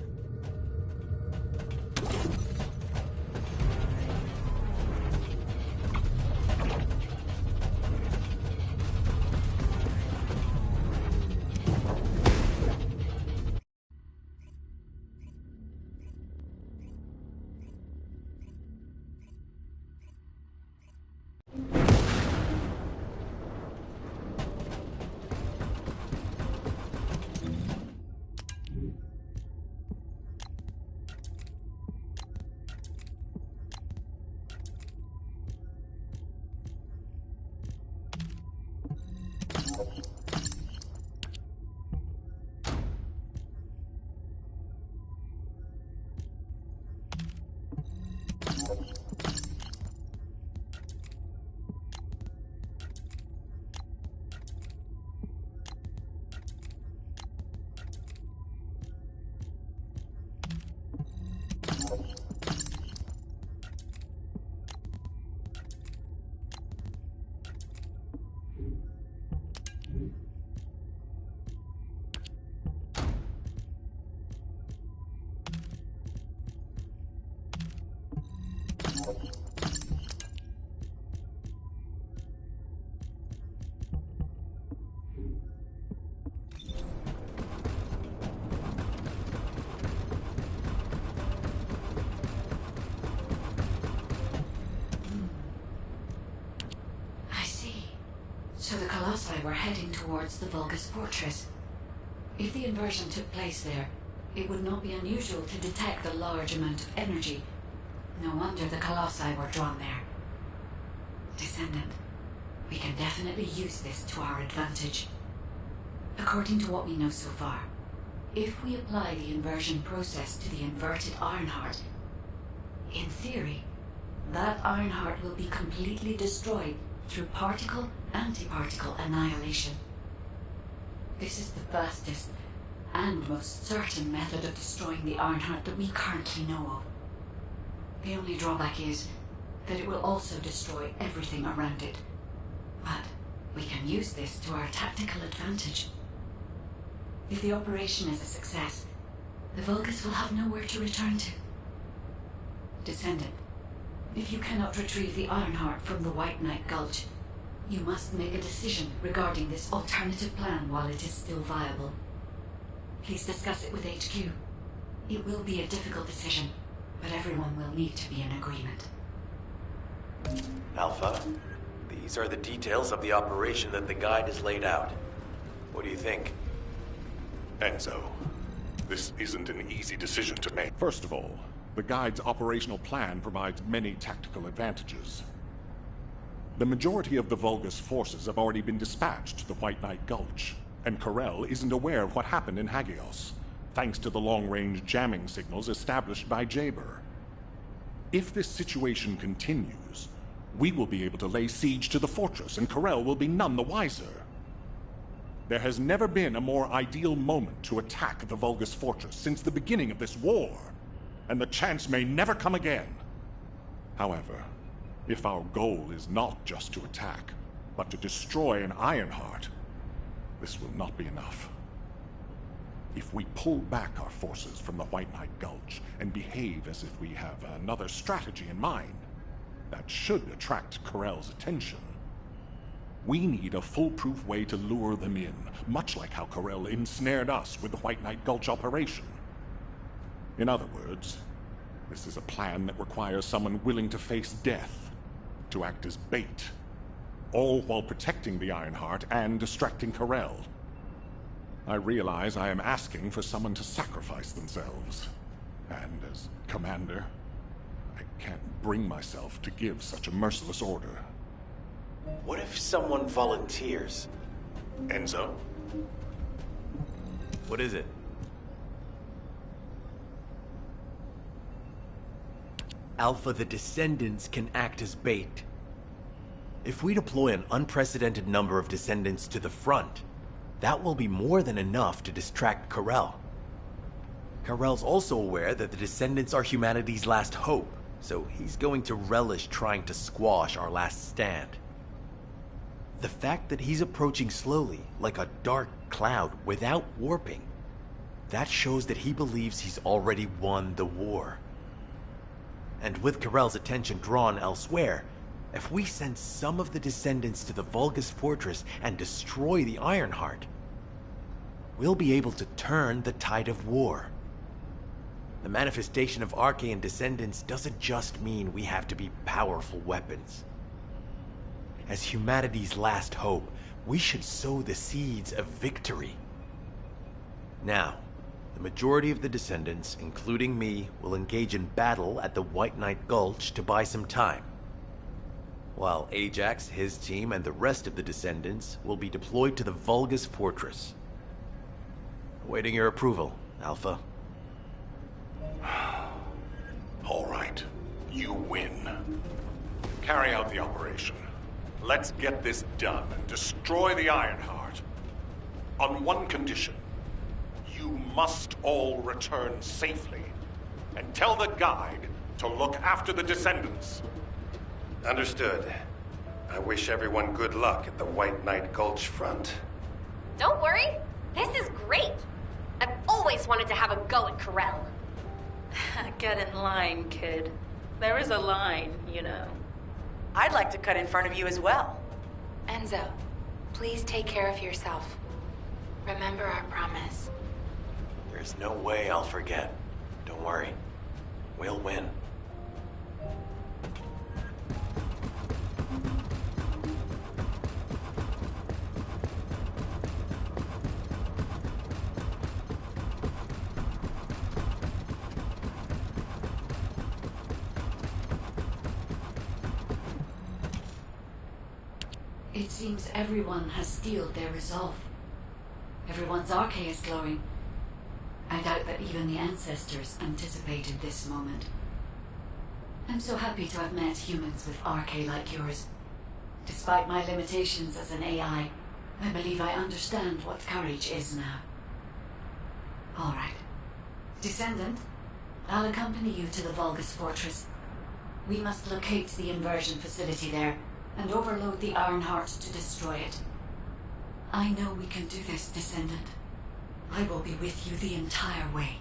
So the Colossi were heading towards the Vulgus Fortress. If the inversion took place there, it would not be unusual to detect a large amount of energy. No wonder the Colossi were drawn there. Descendant, we can definitely use this to our advantage. According to what we know so far, if we apply the inversion process to the inverted Ironheart, in theory, that Ironheart will be completely destroyed through particle-antiparticle annihilation. This is the fastest and most certain method of destroying the Ironheart that we currently know of. The only drawback is that it will also destroy everything around it. But we can use this to our tactical advantage. If the operation is a success, the Vulgus will have nowhere to return to. Descendant, if you cannot retrieve the Ironheart from the White Knight Gulch, you must make a decision regarding this alternative plan while it is still viable. Please discuss it with HQ. It will be a difficult decision, but everyone will need to be in agreement. Alpha, these are the details of the operation that the guide has laid out. What do you think? Enzo, this isn't an easy decision to make. First of all, the guide's operational plan provides many tactical advantages. The majority of the Vulgus forces have already been dispatched to the White Knight Gulch, and Corell isn't aware of what happened in Hagios, thanks to the long-range jamming signals established by Jaber. If this situation continues, we will be able to lay siege to the fortress, and Corell will be none the wiser. There has never been a more ideal moment to attack the Vulgus fortress since the beginning of this war, and the chance may never come again. However, if our goal is not just to attack, but to destroy an Ironheart, this will not be enough. If we pull back our forces from the White Knight Gulch and behave as if we have another strategy in mind, that should attract Corell's attention. We need a foolproof way to lure them in, much like how Corell ensnared us with the White Knight Gulch operation. In other words, this is a plan that requires someone willing to face death, to act as bait, all while protecting the Ironheart and distracting Corell. I realize I am asking for someone to sacrifice themselves, and as commander, I can't bring myself to give such a merciless order. What if someone volunteers? Enzo? What is it? Alpha, the Descendants can act as bait. If we deploy an unprecedented number of Descendants to the front, that will be more than enough to distract Karel. Karel's also aware that the Descendants are humanity's last hope, so he's going to relish trying to squash our last stand. The fact that he's approaching slowly, like a dark cloud without warping, that shows that he believes he's already won the war. And with Karel's attention drawn elsewhere, if we send some of the Descendants to the Vulgus Fortress and destroy the Ironheart, we'll be able to turn the tide of war. The manifestation of Archaean Descendants doesn't just mean we have to be powerful weapons. As humanity's last hope, we should sow the seeds of victory. Now, the majority of the Descendants, including me, will engage in battle at the White Knight Gulch to buy some time. While Ajax, his team, and the rest of the Descendants will be deployed to the Vulgus Fortress. Awaiting your approval, Alpha. All right. You win. Carry out the operation. Let's get this done and destroy the Ironheart. On one condition. You must all return safely. And tell the guide to look after the Descendants. Understood. I wish everyone good luck at the White Knight Gulch front. Don't worry. This is great. I've always wanted to have a go at Karel. Get in line, kid. There is a line, you know. I'd like to cut in front of you as well. Enzo, please take care of yourself. Remember our promise. There's no way I'll forget. Don't worry. We'll win. It seems everyone has steeled their resolve. Everyone's arche is glowing. I doubt that even the ancestors anticipated this moment. I'm so happy to have met humans with arche like yours. Despite my limitations as an AI, I believe I understand what courage is now. All right. Descendant, I'll accompany you to the Vulgus Fortress. We must locate the inversion facility there and overload the Ironheart to destroy it. I know we can do this, Descendant. I will be with you the entire way.